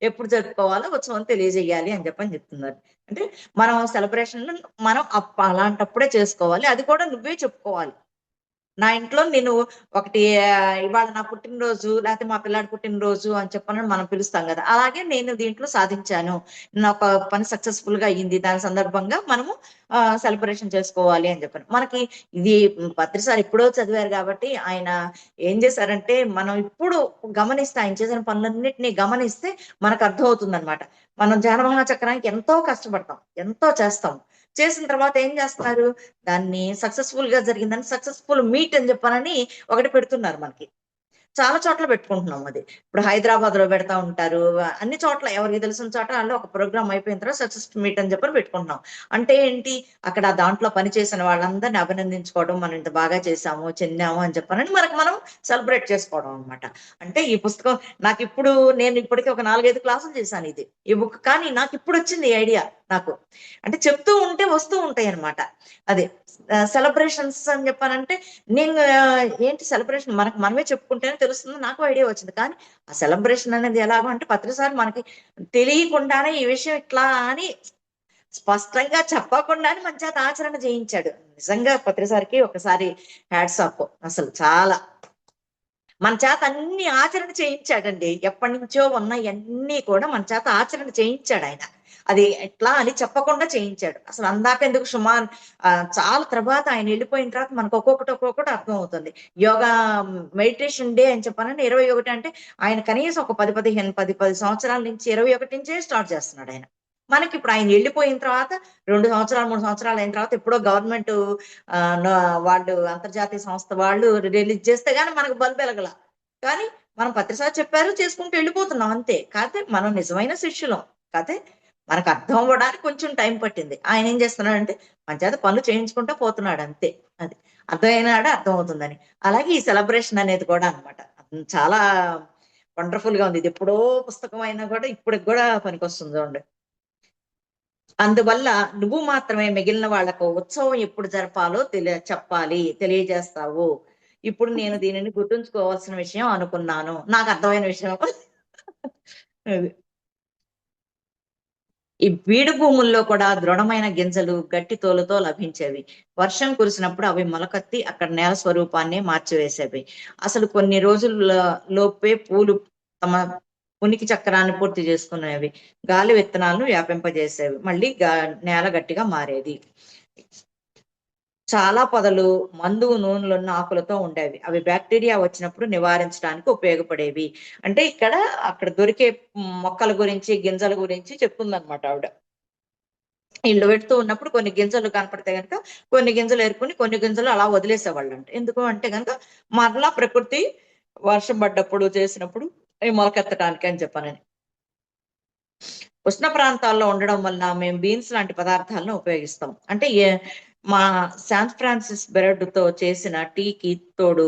ఎప్పుడు జరుపుకోవాలో ఉత్సవం తెలియజేయాలి అని చెప్తున్నారు. అంటే మనం సెలబ్రేషన్‌లు మనం అలాంటప్పుడే చేసుకోవాలి. అది కూడా నువ్వే చెప్పుకోవాలి. నా ఇంట్లో నేను ఒకటి ఇవాళ నా పుట్టినరోజు లేకపోతే మా పిల్లాడి పుట్టినరోజు అని చెప్పని మనం పిలుస్తాం కదా, అలాగే నేను దీంట్లో సాధించాను, నా ఒక పని సక్సెస్ఫుల్ గా అయ్యింది, దాని సందర్భంగా మనము సెలబ్రేషన్ చేసుకోవాలి అని చెప్పాను. మనకి ఇది పత్రి సార్ ఎప్పుడో చదివారు కాబట్టి ఆయన ఏం చేశారంటే, మనం ఇప్పుడు గమనిస్తే ఆయన చేసిన పనులన్నింటినీ గమనిస్తే మనకు అర్థం అవుతుంది అనమాట. మనం జానమహా చక్రానికి ఎంతో కష్టపడతాం, ఎంతో చేస్తాం, చేసిన తర్వాత ఏం చేస్తున్నారు, దాన్ని సక్సెస్ఫుల్ గా జరిగిందని సక్సెస్ఫుల్ మీట్ అని చెప్పానని ఒకటి పెడుతున్నారు మనకి. చాలా చోట్ల పెట్టుకుంటున్నాం అది. ఇప్పుడు హైదరాబాద్ లో పెడతా ఉంటారు, అన్ని చోట్ల ఎవరికి తెలిసిన చోట వాళ్ళు ఒక ప్రోగ్రామ్ అయిపోయిన తర్వాత సక్సెస్ఫుల్ మీట్ అని చెప్పని పెట్టుకుంటున్నాం. అంటే ఏంటి, అక్కడ దాంట్లో పని చేసిన వాళ్ళందరినీ అభినందించుకోవడం, మనం ఇంత బాగా చేసాము, చెందాము అని చెప్పానని మనకు మనం సెలబ్రేట్ చేసుకోవడం అనమాట. అంటే ఈ పుస్తకం నాకు ఇప్పుడు, నేను ఇప్పటికీ ఒక 4-5 క్లాసులు చేశాను ఇది, ఈ బుక్. కానీ నాకు ఇప్పుడు వచ్చింది ఐడియా నాకు, అంటే చెప్తూ ఉంటే వస్తూ ఉంటాయి అనమాట. అదే సెలబ్రేషన్స్ అని చెప్పానంటే, నేను ఏంటి సెలబ్రేషన్ మనకు మనమే చెప్పుకుంటేనే తెలుస్తుంది, నాకు ఐడియా వచ్చింది. కానీ ఆ సెలబ్రేషన్ అనేది ఎలాగో అంటే, పత్రిసారి మనకి తెలియకుండానే ఈ విషయం ఇట్లా అని స్పష్టంగా చెప్పకుండానే మన చేత ఆచరణ చేయించాడు. నిజంగా పత్రిసారికి ఒకసారి హ్యాట్స్ ఆఫ్. అసలు చాలా మన చేత అన్ని ఆచరణ చేయించాడండి. ఎప్పటి నుంచో ఉన్నవన్నీ కూడా మన చేత ఆచరణ చేయించాడు ఆయన. అది ఎట్లా అని చెప్పకుండా చేయించాడు. అసలు అందాక ఎందుకు చాలా తర్వాత ఆయన వెళ్ళిపోయిన తర్వాత మనకు ఒక్కొక్కటి అర్థం అవుతుంది. యోగా మెడిటేషన్ డే అని చెప్పానని 21 అంటే ఆయన కనీసం ఒక 10 సంవత్సరాల నుంచి 21 నుంచే స్టార్ట్ చేస్తున్నాడు ఆయన. మనకి ఇప్పుడు ఆయన వెళ్ళిపోయిన తర్వాత 2 సంవత్సరాలు 3 సంవత్సరాలు అయిన తర్వాత ఎప్పుడో గవర్నమెంట్ వాళ్ళు అంతర్జాతీయ సంస్థ వాళ్ళు రిలీజ్ చేస్తే గానీ మనకు బల్బు వెలగల. కానీ మనం పత్రిసారి చెప్పారు, చేసుకుంటూ వెళ్ళిపోతున్నాం అంతే. కాకపోతే మనం నిజమైన శిష్యులం. కాకపోతే మనకు అర్థం అవ్వడానికి కొంచెం టైం పట్టింది. ఆయన ఏం చేస్తున్నాడంటే మన చేత పనులు చేయించుకుంటూ పోతున్నాడు అంతే. అది అర్థమైనాడు, అర్థం అవుతుందని. అలాగే ఈ సెలబ్రేషన్ అనేది కూడా అనమాట, చాలా వండర్ఫుల్ గా ఉంది. ఇది ఎప్పుడో పుస్తకం అయినా కూడా ఇప్పటికి కూడా పనికొస్తుంది చూడండి. అందువల్ల నువ్వు మాత్రమే మిగిలిన వాళ్లకు ఉత్సవం ఎప్పుడు జరపాలో తెలియజేస్తావు. ఇప్పుడు నేను దీనిని గుర్తుంచుకోవాల్సిన విషయం అనుకున్నాను, నాకు అర్థమైన విషయం. అది ఈ బీడు భూముల్లో కూడా దృఢమైన గింజలు గట్టి తోలుతో లభించేవి. వర్షం కురిసినప్పుడు అవి మొలకెత్తి అక్కడ నేల స్వరూపాన్ని మార్చివేసేవి. అసలు కొన్ని రోజుల లోపే పూలు తమ ఉనికి చక్రాన్ని పూర్తి చేసుకునేవి. గాలి విత్తనాలను వ్యాపింపజేసేవి. మళ్ళీ నేల గట్టిగా మారేది. చాలా పొదలు మందు నూనెలున్న ఆకులతో ఉండేవి. అవి బ్యాక్టీరియా వచ్చినప్పుడు నివారించడానికి ఉపయోగపడేవి. అంటే ఇక్కడ అక్కడ దొరికే మొక్కల గురించి, గింజల గురించి చెప్తుందన్నమాట ఆవిడ. ఇల్లు పెడుతూ ఉన్నప్పుడు కొన్ని గింజలు కనపడితే కనుక కొన్ని గింజలు ఏరుకుని కొన్ని గింజలు అలా వదిలేసేవాళ్ళంట. ఎందుకు అంటే కనుక మరలా ప్రకృతి వర్షం పడ్డప్పుడు చేసినప్పుడు అవి మొలకెత్తడానికి అని చెప్పానని. ఉష్ణ ప్రాంతాల్లో ఉండడం వల్ల మేము బీన్స్ లాంటి పదార్థాలను ఉపయోగిస్తాం. అంటే మా శాన్ ఫ్రాన్సిస్ బెరడ్తో చేసిన టీకి తోడు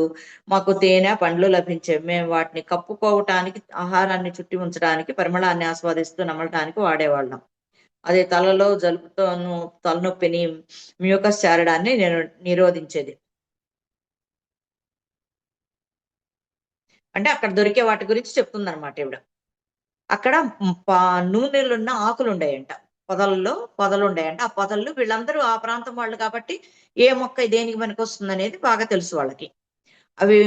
మాకు తేనె పండ్లు లభించేవి. మేము వాటిని కప్పుకోవటానికి, ఆహారాన్ని చుట్టి ఉంచడానికి, పరిమళాన్ని ఆస్వాదిస్తూ నమలటానికి వాడేవాళ్ళం. అది తలలో జలుబుతోను తలనొప్పిని, మ్యూకస్ చేరడాన్ని నిరోధించేది. అంటే అక్కడ దొరికే వాటి గురించి చెప్తుందన్నమాట ఈవిడ. అక్కడ నూనెలున్న ఆకులు ఉండేయంట, పొదలు ఉండేయంట. ఆ పొదల్లో వీళ్ళందరూ ఆ ప్రాంతం వాళ్ళు కాబట్టి ఏ మొక్క దేనికి పనికొస్తుంది అనేది బాగా తెలుసు వాళ్ళకి. అవి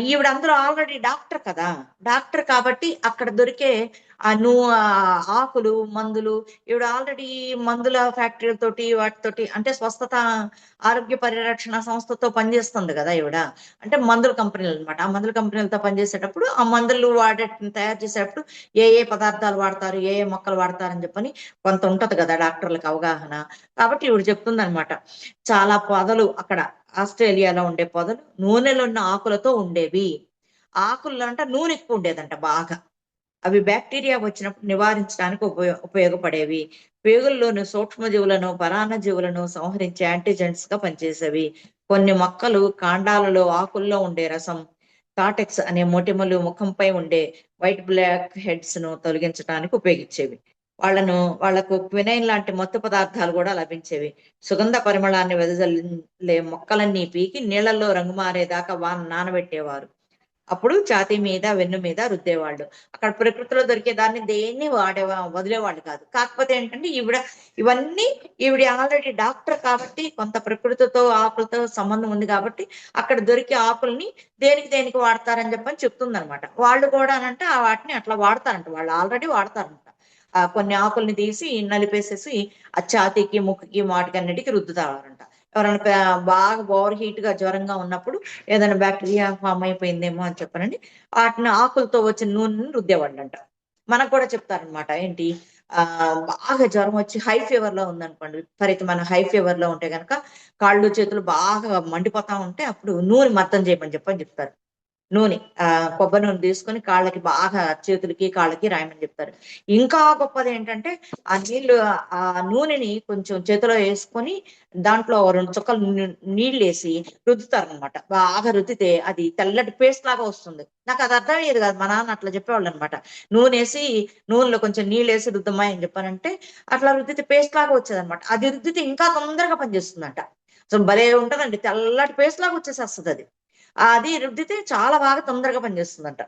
ఈవిడ అందరూ ఆల్రెడీ డాక్టర్ కదా, డాక్టర్ కాబట్టి అక్కడ దొరికే ఆకులు, మందులు, ఈవిడ ఆల్రెడీ మందుల ఫ్యాక్టరీలతోటి వాటితోటి, అంటే స్వస్థత ఆరోగ్య పరిరక్షణ సంస్థతో పనిచేస్తుంది కదా ఈవిడ. అంటే మందుల కంపెనీలు అనమాట. ఆ మందుల కంపెనీలతో పనిచేసేటప్పుడు ఆ మందులు తయారు చేసేటప్పుడు ఏ పదార్థాలు వాడతారు, ఏ మొక్కలు వాడతారని చెప్పని కొంత ఉంటది కదా డాక్టర్లకు అవగాహన. కాబట్టి ఈవిడ చెప్తుంది అనమాట, చాలా పొదలు అక్కడ ఆస్ట్రేలియాలో ఉండే పొదలు నూనెలో ఉన్న ఆకులతో ఉండేవి. ఆకుల్లో అంటే నూనె ఎక్కువ ఉండేదంట బాగా. అవి బ్యాక్టీరియా వచ్చినప్పుడు నివారించడానికి ఉపయోగపడేవి. పేగుల్లోని సూక్ష్మజీవులను, పరాన్నజీవులను సంహరించే యాంటీజెంట్స్ గా పనిచేసేవి. కొన్ని మొక్కలు కాండాలలో, ఆకుల్లో ఉండే రసం, టాటెక్స్ అనే మొటిమలు, ముఖంపై ఉండే వైట్ బ్లాక్ హెడ్స్ ను తొలగించడానికి ఉపయోగించేవి. వాళ్లకు క్వినైన్ లాంటి మత్తు పదార్థాలు కూడా లభించేవి. సుగంధ పరిమళాన్ని వెదజల్లే మొక్కలన్నీ పీకి నీళ్లలో రంగు మారేదాకా నానబెట్టేవారు. అప్పుడు ఛాతీ మీద వెన్ను మీద రుద్దేవాళ్ళు. అక్కడ ప్రకృతిలో దొరికే దాన్ని దేన్ని వదిలేవాళ్ళు కాదు. కాకపోతే ఏంటంటే ఇవన్నీ ఈవిడ ఆల్రెడీ డాక్టర్ కాబట్టి కొంత ప్రకృతితో ఆకులతో సంబంధం ఉంది కాబట్టి అక్కడ దొరికే ఆకుల్ని దేనికి వాడతారని చెప్పని చెప్తుందనమాట. వాళ్ళు కూడా అనంటే వాటిని అట్లా వాడతారంట, వాళ్ళు ఆల్రెడీ వాడతారంట. కొన్ని ఆకుల్ని తీసి నలిపేసేసి ఆ ఛాతీకి ముక్కుకి వాటికన్నిటికి రుద్దుతారంట. ఎవరైనా బాగా ఓవర్ హీట్ గా జ్వరంగా ఉన్నప్పుడు ఏదైనా బ్యాక్టీరియా ఫామ్ అయిపోయిందేమో అని చెప్పనండి వాటిని ఆకులతో వచ్చిన నూనెని రుద్దేవాళ్ళంట. మనకు కూడా చెప్తారనమాట. ఏంటి బాగా జ్వరం వచ్చి హై ఫీవర్ లో ఉందనుకోండి, విపరీతమైన హై ఫీవర్ లో ఉంటే గనక కాళ్ళు చేతులు బాగా మండిపోతా ఉంటే అప్పుడు నూనె మర్దం చేయమని చెప్తారు. నూనె కొబ్బరి నూనె తీసుకొని కాళ్ళకి బాగా చేతులకి కాళ్ళకి రాయమని చెప్తారు. ఇంకా గొప్పది ఏంటంటే ఆ నీళ్లు ఆ నూనెని కొంచెం చేతిలో వేసుకొని దాంట్లో 2 చుక్కలు నీళ్లు వేసి రుద్దుతారు అనమాట. బాగా రుద్దితే అది తెల్లటి పేస్ట్ లాగా వస్తుంది. నాకు అది అర్థమయ్యేది కాదు, మా నాన్న అట్లా చెప్పేవాళ్ళు అనమాట. నూనెలో కొంచెం నీళ్ళు వేసి రుద్దమ్మాయి అని చెప్పానంటే అట్లా రుద్దితే పేస్ట్ లాగా వచ్చేది అనమాట. అది రుద్దితే ఇంకా తొందరగా పనిచేస్తుందంట. సో భలే ఉంటదండి, తెల్లటి పేస్ట్ లాగా వచ్చేసేస్తుంది అది. అది రుద్దితే చాలా బాగా తొందరగా పనిచేస్తుందంట.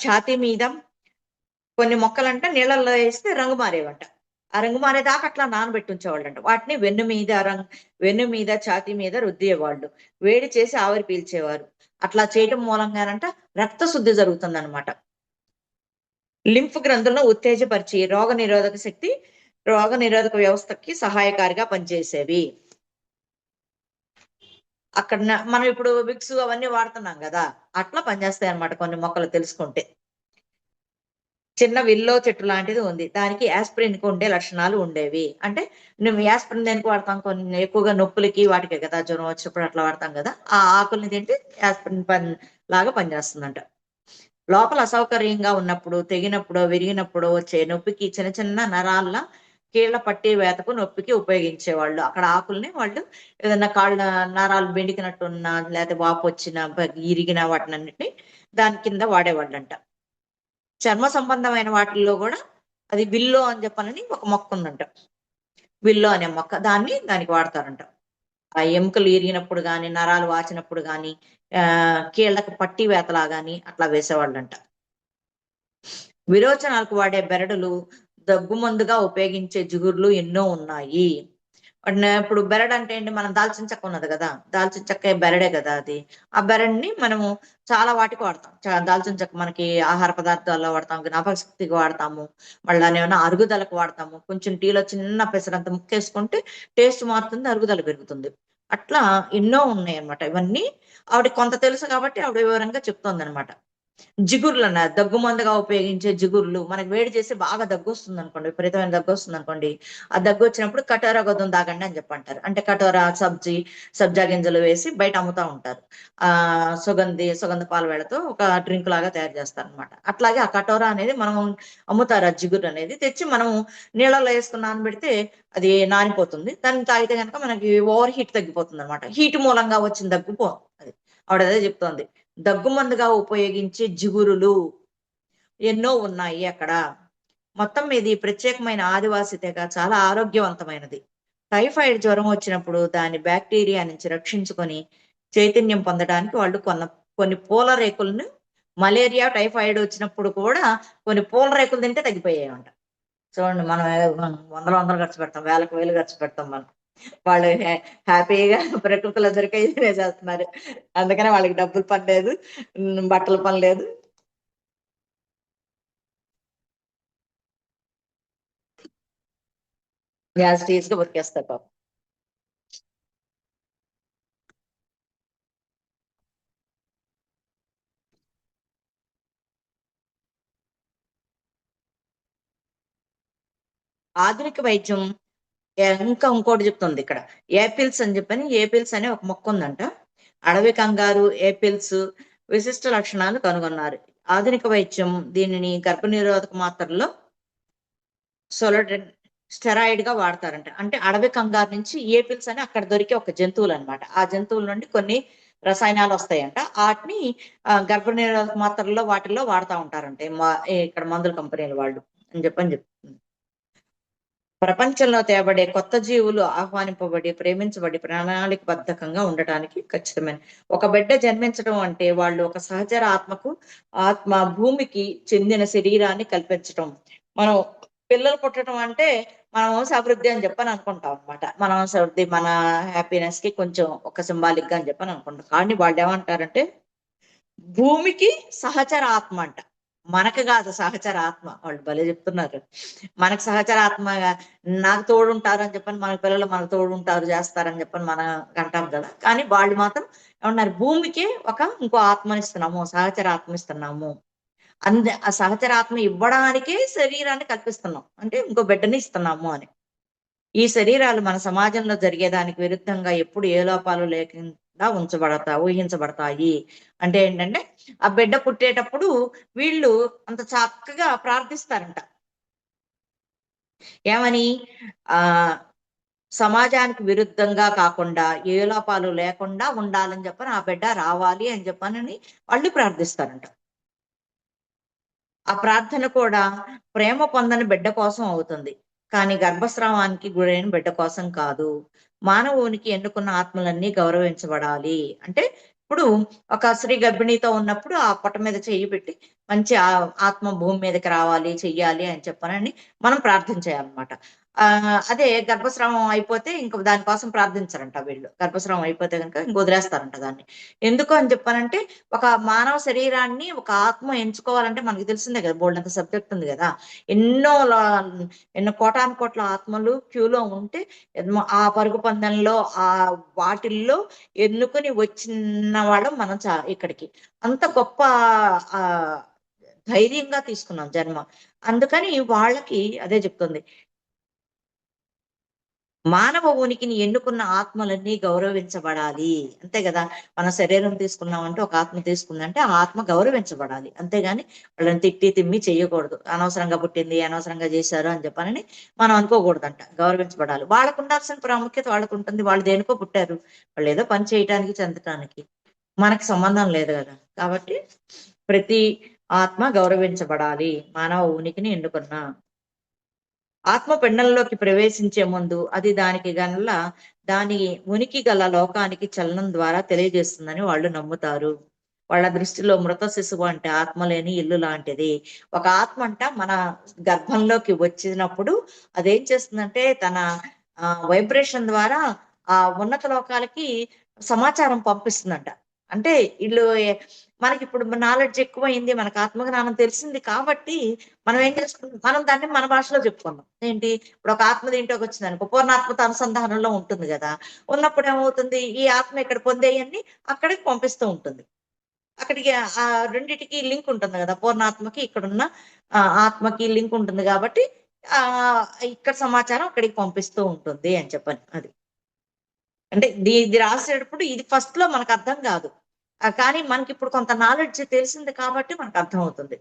ఛాతీ మీద కొన్ని మొక్కలంట నీళ్ళల్లో వేస్తే రంగు మారేవంట. ఆ రంగు మారేదాకా అట్లా నానబెట్టి ఉంచేవాళ్ళంట. వాటిని వెన్ను మీద ఛాతీ మీద రుద్దేవాళ్ళు. వేడి చేసి ఆవిరి పీల్చేవారు. అట్లా చేయటం మూలంగానంట రక్త శుద్ధి జరుగుతుందన్నమాట. లింఫ్ గ్రంథులను ఉత్తేజపరిచి రోగ నిరోధక వ్యవస్థకి సహాయకారిగా పనిచేసేవి. అక్కడ మనం ఇప్పుడు విక్స్ అవన్నీ వాడుతున్నాం కదా, అట్లా పనిచేస్తాయి అన్నమాట కొన్ని మొక్కలు తెలుసుకుంటే. చిన్న విల్లో చెట్టు లాంటిది ఉంది, దానికి యాస్ప్రిన్ కి ఉండే లక్షణాలు ఉండేవి. అంటే నువ్వు యాస్ప్రిన్ దేనికి వాడతాం, కొన్ని ఎక్కువగా నొప్పులకి వాటికే కదా, జ్వరం వచ్చినప్పుడు అట్లా వాడతాం కదా. ఆ ఆకుల్ని తింటే యాస్ప్రిన్ లాగా పనిచేస్తుందంట. లోపల అసౌకర్యంగా ఉన్నప్పుడు, తెగినప్పుడు, విరిగినప్పుడు వచ్చే నొప్పికి చిన్న చిన్న నరాల కీళ్ల పట్టి వేతకు నొప్పికి ఉపయోగించేవాళ్ళు. అక్కడ ఆకుల్ని వాళ్ళు ఏదైనా కాళ్ళ నరాలు బెండికినట్టున్నా లేకపోతే వాపు వచ్చిన ఇరిగిన వాటినన్నిటిని దాని కింద వాడేవాళ్ళంట. చర్మ సంబంధమైన వాటిల్లో కూడా అది విల్లో అని చెప్పనని ఒక మొక్క ఉందంట. విల్లో అనే మొక్క, దానికి వాడతారంట. ఆ ఎముకలు ఇరిగినప్పుడు గాని, నరాలు వాచినప్పుడు గాని, కీళ్ళకి పట్టి వేతలా గాని అట్లా వేసేవాళ్ళంట. విరోచనాలకు వాడే బెరడులు, దగ్గుమందుగా ఉపయోగించే జిగుర్లు ఎన్నో ఉన్నాయి. ఇప్పుడు బెరడు అంటే ఏంటి, మనం దాల్చిన చెక్క ఉన్నది కదా, దాల్చిన చెక్క బెరడే కదా అది. ఆ బెరడుని మనము చాలా వాటికి వాడతాం. దాల్చిన చెక్క మనకి ఆహార పదార్థాల్లో వాడతాం, జ్ఞాపక శక్తికి వాడతాము, మళ్ళీ ఏమైనా అరుగుదలకు వాడతాము. కొంచెం టీలో చిన్న పెసరంత ముక్కేసుకుంటే టేస్ట్ మారుతుంది, అరుగుదల పెరుగుతుంది. అట్లా ఎన్నో ఉన్నాయి అన్నమాట. ఇవన్నీ ఆవిడ కొంత తెలుసు కాబట్టి ఆవిడ వివరంగా చెప్తోంది అనమాట. జిగుర్లు అన్నారు, దగ్గు మందుగా ఉపయోగించే జిగుర్లు. మనకి వేడి చేసి బాగా దగ్గు వస్తుంది అనుకోండి, విపరీతమైన దగ్గు వస్తుంది అనుకోండి, ఆ దగ్గు వచ్చినప్పుడు కటోరా గొద్దం తాగండి అని చెప్పంటారు. అంటే కటోరా సబ్జా గింజలు వేసి బయట అమ్ముతా ఉంటారు. సుగంధ పాల వేళతో ఒక డ్రింక్ లాగా తయారు చేస్తారు అనమాట. అట్లాగే ఆ కటోరా అనేది మనం అమ్ముతారు. ఆ జిగురు అనేది తెచ్చి మనం నీళ్ళలో వేసుకుని నానబెడితే అది నానిపోతుంది. దాన్ని తాగితే కనుక మనకి ఓవర్ హీట్ తగ్గిపోతుంది అనమాట. హీట్ మూలంగా వచ్చిన దగ్గు అది ఆవిడ అదే చెప్తోంది. దగ్గుమందుగా ఉపయోగించే జిగురులు ఎన్నో ఉన్నాయి అక్కడ. మొత్తం ఇది ప్రత్యేకమైన ఆదివాసి తెగ చాలా ఆరోగ్యవంతమైనది. టైఫాయిడ్ జ్వరం వచ్చినప్పుడు దాని బ్యాక్టీరియా నుంచి రక్షించుకొని చైతన్యం పొందడానికి వాళ్ళు కొన్ని పూల రేకులను, మలేరియా టైఫాయిడ్ వచ్చినప్పుడు కూడా కొన్ని పూల రేకులు తింటే తగ్గిపోయాయంట. చూడండి, మనం వందలు ఖర్చు పెడతాం, వేలు ఖర్చు పెడతాం మనం. వాళ్ళు హ్యాపీగా ప్రకృతిలో దొరికే చేస్తున్నారు. అందుకనే వాళ్ళకి డబ్బులు పని లేదు, బట్టల పని లేదు. యాజ్ గా బతికేస్తారు పాపం. ఆధునిక వైద్యం ఇంకా ఇంకోటి చెప్తుంది ఇక్కడ. ఏపిల్స్ అని చెప్పని, ఏపిల్స్ అనే ఒక మొక్క ఉందంట. అడవి కంగారు ఏపిల్స్ విశిష్ట లక్షణాలు కనుగొన్నారు. ఆధునిక వైద్యం దీనిని గర్భనిరోధక మాత్రల్లో స్టెరాయిడ్ గా వాడతారంట. అంటే అడవి కంగారు నుంచి ఏపిల్స్ అని అక్కడ దొరికే ఒక జంతువులు అనమాట. ఆ జంతువుల నుండి కొన్ని రసాయనాలు వస్తాయంట. వాటిని గర్భనిరోధక మాత్రల్లో వాటిల్లో వాడుతూ ఉంటారంటే ఇక్కడ మందుల కంపెనీల వాళ్ళు అని చెప్తుంది. ప్రపంచంలో తేబడే కొత్త జీవులు ఆహ్వానింపబడి ప్రేమించబడి ప్రణాళికబద్ధకంగా ఉండటానికి ఖచ్చితమైన ఒక బిడ్డ జన్మించడం అంటే వాళ్ళు ఒక సహచర ఆత్మ భూమికి చెందిన శరీరాన్ని కల్పించడం. మనం పిల్లలు పుట్టడం అంటే మన వంశాభివృద్ధి అని చెప్పని అనుకుంటాం అనమాట. మన వంశాభివృద్ధి మన హ్యాపీనెస్ కి కొంచెం ఒక సింబాలిక్ గా అని చెప్పని అనుకుంటాం. కానీ వాళ్ళు ఏమంటారంటే భూమికి సహచర ఆత్మ అంట, మనకు కాదు సహచర ఆత్మ. వాళ్ళు భలే చెప్తున్నారు. మనకు సహచర ఆత్మగా నాకు తోడుంటారు అని చెప్పని మన పిల్లలు మనకు తోడుంటారు చేస్తారని చెప్పని మనం అంటాం కదా. కానీ వాళ్ళు మాత్రం ఏమన్నారు, భూమికి ఇంకో ఆత్మనిస్తున్నాము, సహచర ఆత్మ ఇస్తున్నాము. ఆ సహచర ఆత్మ ఇవ్వడానికే శరీరాన్ని కల్పిస్తున్నాం, అంటే ఇంకో బిడ్డని ఇస్తున్నాము అని. ఈ శరీరాలు మన సమాజంలో జరిగేదానికి విరుద్ధంగా ఎప్పుడు ఏ లోపాలు లేకుండా ఊహించబడతాయి. అంటే ఏంటంటే ఆ బిడ్డ పుట్టేటప్పుడు వీళ్ళు అంత చక్కగా ప్రార్థిస్తారంట. ఏమని? ఆ సమాజానికి విరుద్ధంగా కాకుండా ఏ లోపాలు లేకుండా ఉండాలని చెప్పని ఆ బిడ్డ రావాలి అని చెప్పనని వాళ్ళు ప్రార్థిస్తారంట. ఆ ప్రార్థన కూడా ప్రేమ పొందని బిడ్డ కోసం అవుతుంది, కానీ గర్భస్రావానికి గురైన బిడ్డ కోసం కాదు. మానవునికి ఎన్నుకున్న ఆత్మలన్నీ గౌరవించబడాలి. అంటే ఇప్పుడు ఒక స్త్రీ గర్భిణీతో ఉన్నప్పుడు ఆ పొట్ట మీద చెయ్యి పెట్టి మంచి ఆత్మ భూమి మీదకి రావాలి, చెయ్యాలి అని చెప్పనని మనం ప్రార్థన చేయాలన్నమాట. అదే గర్భస్రావం అయిపోతే ఇంక దానికోసం ప్రార్థించరంట వీళ్ళు. గర్భస్రావం అయిపోతే కనుక ఇంక వదిలేస్తారంట దాన్ని. ఎందుకు అని చెప్పానంటే ఒక మానవ శరీరాన్ని ఒక ఆత్మ ఎంచుకోవాలంటే మనకి తెలిసిందే కదా, బోల్డంత సబ్జెక్ట్ ఉంది కదా. ఎన్నో కోటాను కోట్ల ఆత్మలు క్యూలో ఉంటే ఆ పరుగు పందెంలో ఆ వాటిల్లో ఎన్నుకొని వచ్చిన వాళ్ళం మనం ఇక్కడికి అంత గొప్ప ఆ ధైర్యంగా తీసుకున్నాం జన్మ. అందుకని వాళ్ళకి అదే చెప్తుంది, మానవ ఉనికిని ఎన్నుకున్న ఆత్మలన్నీ గౌరవించబడాలి. అంతే కదా. మన శరీరం తీసుకున్నామంటే ఒక ఆత్మ తీసుకుందంటే ఆ ఆత్మ గౌరవించబడాలి, అంతేగాని వాళ్ళని తిట్టి తిమ్మి చేయకూడదు. అనవసరంగా పుట్టింది, అనవసరంగా చేశారు అని చెప్పనని మనం అనుకోకూడదంట. గౌరవించబడాలి. వాళ్ళకు ఉండాల్సిన ప్రాముఖ్యత వాళ్ళకు ఉంటుంది. వాళ్ళు దేనికో పుట్టారు, వాళ్ళు ఏదో పని చేయటానికి చెందటానికి, మనకు సంబంధం లేదు కదా. కాబట్టి ప్రతి ఆత్మ గౌరవించబడాలి, మానవ ఉనికిని ఎన్నుకున్న ఆత్మ పిండంలోకి ప్రవేశించే ముందు అది దాని ఉనికి గల లోకానికి చలనం ద్వారా తెలియజేస్తుందని వాళ్ళు నమ్ముతారు. వాళ్ళ దృష్టిలో మృత శిశువు అంటే ఆత్మ లేని ఇల్లు లాంటిది. ఒక ఆత్మ అంట మన గర్భంలోకి వచ్చినప్పుడు అదేం చేస్తుందంటే తన వైబ్రేషన్ ద్వారా ఆ ఉన్నత లోకాలకి సమాచారం పంపిస్తుందంట. అంటే వీళ్ళు మనకి ఇప్పుడు నాలెడ్జ్ ఎక్కువైంది, మనకు ఆత్మజ్ఞానం తెలిసింది కాబట్టి మనం ఏం చేసుకుంటాం, మనం దాన్ని మన భాషలో చెప్పుకున్నాం. ఏంటి, ఇప్పుడు ఒక ఆత్మ దీంట్లోకి వచ్చింది అనుకో, పూర్ణాత్మత అనుసంధానంలో ఉంటుంది కదా. ఉన్నప్పుడు ఏమవుతుంది, ఈ ఆత్మ ఇక్కడ పొందేయన్ని అక్కడికి పంపిస్తూ ఉంటుంది. అక్కడికి ఆ రెండిటికి లింక్ ఉంటుంది కదా, పూర్ణాత్మకి ఇక్కడున్న ఆత్మకి లింక్ ఉంటుంది కాబట్టి ఆ ఇక్కడ సమాచారం అక్కడికి పంపిస్తూ ఉంటుంది అని చెప్పని. అది అంటే ఇది రాసేటప్పుడు ఇది ఫస్ట్ లో మనకు అర్థం కాదు, కానీ మనకి ఇప్పుడు కొంత నాలెడ్జ్ తెలిసింది కాబట్టి మనకు అర్థం అవుతుంది.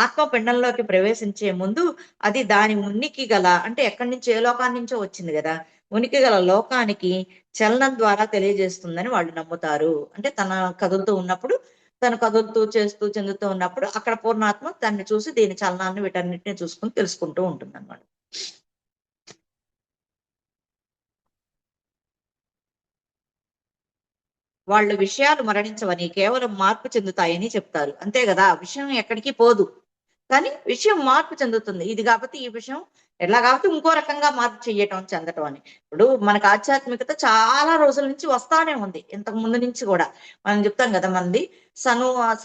ఆత్మ పిండంలోకి ప్రవేశించే ముందు అది దాని ఉనికి గల, అంటే ఎక్కడి నుంచి ఏ లోకాన్ని నుంచో వచ్చింది కదా, ఉనికి గల లోకానికి చలనం ద్వారా తెలియజేస్తుందని వాళ్ళు నమ్ముతారు. అంటే తను కదులుతూ చేస్తూ చెందుతూ ఉన్నప్పుడు అక్కడ పూర్ణాత్మ దాన్ని చూసి దీని చలనాన్ని వీటన్నిటిని చూసుకుని తెలుసుకుంటూ ఉంటుంది అన్నమాట. వాళ్ళు విషయాలు మరణించవని, కేవలం మార్పు చెందుతాయని చెప్తారు. అంతే కదా, విషయం ఎక్కడికి పోదు, కానీ విషయం మార్పు చెందుతుంది. ఇది కాబట్టి ఈ విషయం ఎట్లా కాబట్టి ఇంకో రకంగా మార్పు చెందటం అని. ఇప్పుడు మనకు ఆధ్యాత్మికత చాలా రోజుల నుంచి వస్తానే ఉంది, ఇంతకు ముందు నుంచి కూడా మనం చెప్తాం కదా, మంది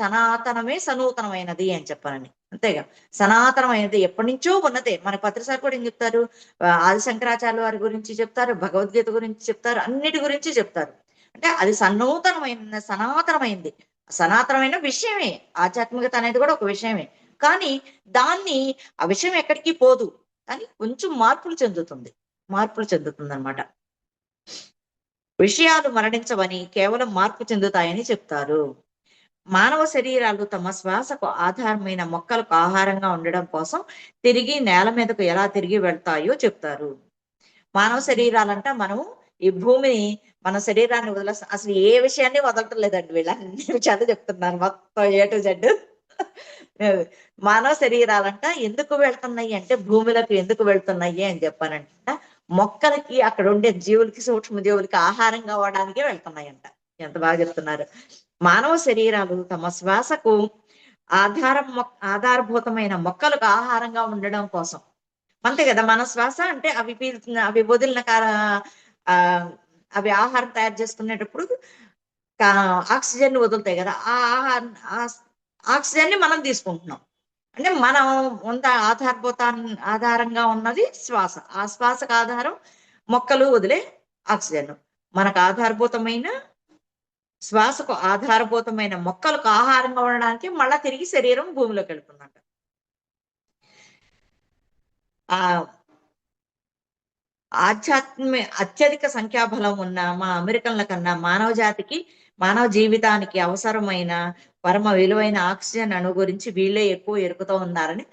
సనాతనమే సనూతనమైనది అని చెప్పాలని. అంతేగా, సనాతనమైనది ఎప్పటి నుంచో ఉన్నదే. మన పత్రిసారి కూడా ఏం చెప్తారు, ఆది శంకరాచార్య వారి గురించి చెప్తారు, భగవద్గీత గురించి చెప్తారు, అన్నిటి గురించి చెప్తారు. అంటే అది సనాతనమైంది, సనాతనమైన విషయమే. ఆధ్యాత్మికత అనేది కూడా ఒక విషయమే, కానీ ఆ విషయం ఎక్కడికి పోదు, కానీ కొంచెం మార్పులు చెందుతుంది అన్నమాట. విషయాలు మరణించవని, కేవలం మార్పు చెందుతాయని చెప్తారు. మానవ శరీరాలు తమ శ్వాసకు ఆధారమైన మొక్కలకు ఆహారంగా ఉండడం కోసం తిరిగి నేల మీదకు ఎలా తిరిగి వెళ్తాయో చెప్తారు. మానవ శరీరాలంట మనము ఈ భూమిని, మన శరీరాన్ని అసలు ఏ విషయాన్ని వదలటం లేదండి వీళ్ళు, అన్ని విషయాలు చెప్తున్నారు మొత్తం A to Z. మానవ శరీరాలంట ఎందుకు వెళ్తున్నాయి అంటే భూమిలోకి ఎందుకు వెళ్తున్నాయి అని చెప్పానంట, మొక్కలకి అక్కడ ఉండే జీవులకి సూక్ష్మ జీవులకి ఆహారం కావడానికే వెళ్తున్నాయంట. ఎంత బాగా చెప్తున్నారు. మానవ శరీరాలు తమ శ్వాసకు ఆధారభూతమైన మొక్కలకు ఆహారంగా ఉండడం కోసం. అంతే కదా, మన శ్వాస అంటే అవి వదిలిన ఆ అవి ఆహారం తయారు చేసుకునేటప్పుడు ఆక్సిజన్ వదులుతాయి కదా, ఆ ఆక్సిజన్ ని మనం తీసుకుంటున్నాం. అంటే మనం ఆధారంగా ఉన్నది శ్వాస. ఆ శ్వాసకు ఆధారం మొక్కలు వదిలే ఆక్సిజన్. మనకు శ్వాసకు ఆధారభూతమైన మొక్కలకు ఆహారంగా ఉండడానికి మళ్ళా తిరిగి శరీరం భూమిలోకి వెళ్తుందంట. ఆ అత్యధిక సంఖ్యాబలం ఉన్న మా అమెరికన్ల కన్నా మానవ జీవితానికి అవసరమైన పరమ విలువైన ఆక్సిజన్ అణు గురించి వీళ్ళే ఎక్కువ ఎరుకుతూ ఉన్నారని.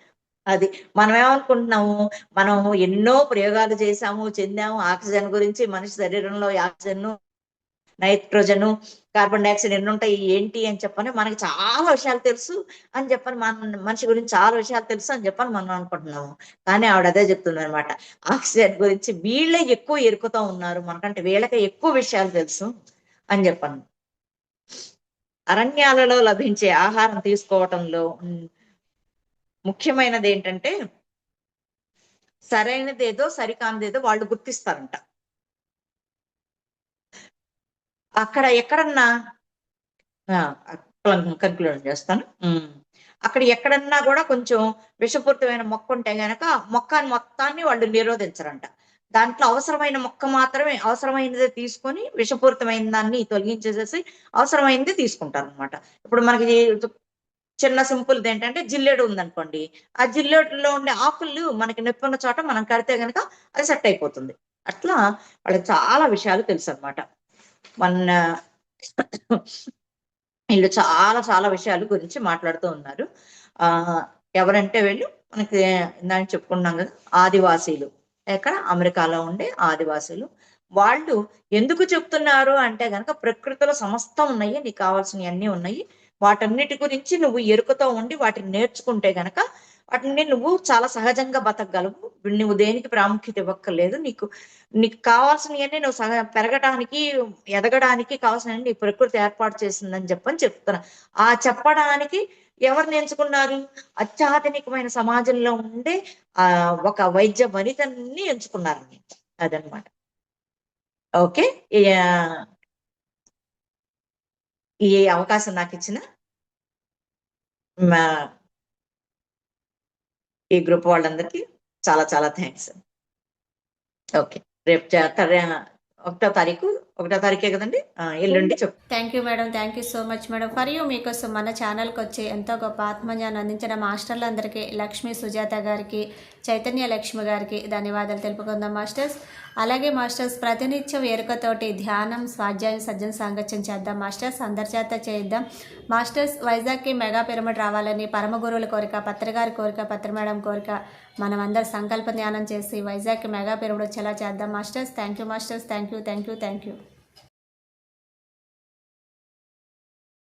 అది మనం ఏమనుకుంటున్నాము, మనం ఎన్నో ప్రయోగాలు చేశాము, చెందాము ఆక్సిజన్ గురించి. మనిషి శరీరంలో ఆక్సిజన్, నైట్రోజన్, కార్బన్ డైఆక్సైడ్ ఎన్ని ఉంటాయి ఏంటి అని చెప్పని మనకి చాలా విషయాలు తెలుసు అని చెప్పని, మనిషి గురించి చాలా విషయాలు తెలుసు అని చెప్పని మనం అనుకుంటున్నాము. కానీ ఆవిడ అదే చెప్తుంది అనమాట, ఆక్సిజన్ గురించి వీళ్ళే ఎక్కువ ఎరుకుతూ ఉన్నారు, మనకంటే వీళ్ళకే ఎక్కువ విషయాలు తెలుసు అని చెప్పాను. అరణ్యాలలో లభించే ఆహారం తీసుకోవటంలో ముఖ్యమైనది ఏంటంటే సరైనదేదో సరికానిదేదో వాళ్ళు గుర్తిస్తారంట. అక్కడ ఎక్కడన్నా కంక్లూడ్ చేస్తాను. అక్కడ ఎక్కడన్నా కూడా కొంచెం విషపూరితమైన మొక్క ఉంటే గనక మొత్తాన్ని వాళ్ళు నిరోధించరంట. దాంట్లో అవసరమైన మొక్క మాత్రమే, అవసరమైనదే తీసుకొని విషపూరితమైన దాన్ని తొలగించేసేసి అవసరమైనది తీసుకుంటారు అనమాట. ఇప్పుడు మనకి చిన్న సింపుల్ ఏంటంటే జిల్లేడు ఉందనుకోండి, ఆ జిల్లేడులో ఉండే ఆకులు మనకి నొప్పి ఉన్న చోట మనం కడితే గనక అది సెట్ అయిపోతుంది. అట్లా వాళ్ళకి చాలా విషయాలు తెలుసు అనమాట. వీళ్ళు చాలా చాలా విషయాల గురించి మాట్లాడుతూ ఉన్నారు. ఎవరంటే వీళ్ళు మనకి ఇందాక చెప్పుకున్నాం కదా, ఆదివాసీలు. ఎక్కడ? అమెరికాలో ఉండే ఆదివాసీలు. వాళ్ళు ఎందుకు చెప్తున్నారు అంటే గనక ప్రకృతిలో సమస్తం ఉన్నాయి, నీకు కావాల్సినవి అన్నీ ఉన్నాయి, వాటన్నిటి గురించి నువ్వు ఎరుకతో ఉండి వాటిని నేర్చుకుంటే గనక వాటిని నువ్వు చాలా సహజంగా బతకగలవు. నువ్వు దేనికి ప్రాముఖ్యత ఇవ్వక్కర్లేదు. నీకు కావాల్సినవన్నీ నువ్వు పెరగడానికి, ఎదగడానికి కావాల్సిన నీ ప్రకృతి ఏర్పాటు చేసిందని చెప్తున్నా. ఆ చెప్పడానికి ఎవరిని ఎంచుకున్నారు? అత్యాధునికమైన సమాజంలో ఉండే ఒక వైద్య వనితని ఎంచుకున్నారు. అదనమాట. ఓకే, ఈ అవకాశం నాకు ఇచ్చిన ఈ గ్రూప్ వాళ్ళందరికీ చాలా చాలా థ్యాంక్స్. ఓకే, రేపు 1వ తారీఖే కదండి, ఎల్లుండి చెప్పు. Thank you madam, thank you so much madam. For you మీకోసం మన ఛానల్కి వచ్చి ఎంతో గొప్ప ఆత్మజ్ఞానం అందించిన మాస్టర్లందరికీ, లక్ష్మీ సుజాత గారికి, చైతన్య లక్ష్మి గారికి ధన్యవాదాలు తెలుపుకుందాం మాస్టర్స్. అలాగే మాస్టర్స్ ప్రతినిత్యం ఎరుకతోటి ధ్యానం, స్వాధ్యాయం, సజ్జన సాంగత్యం చేద్దాం మాస్టర్స్. అందరి చేత చేద్దాం మాస్టర్స్. వైజాగ్కి మెగా పిరమిడ్ రావాలని పరమ గురువుల కోరిక, పత్రిగారి కోరిక, పత్రి మేడం కోరిక. మనం అందరు సంకల్ప ధ్యానం చేసి వైజాగ్కి మెగా పిరమిడ్ వచ్చేలా చేద్దాం masters. Thank you masters, thank you.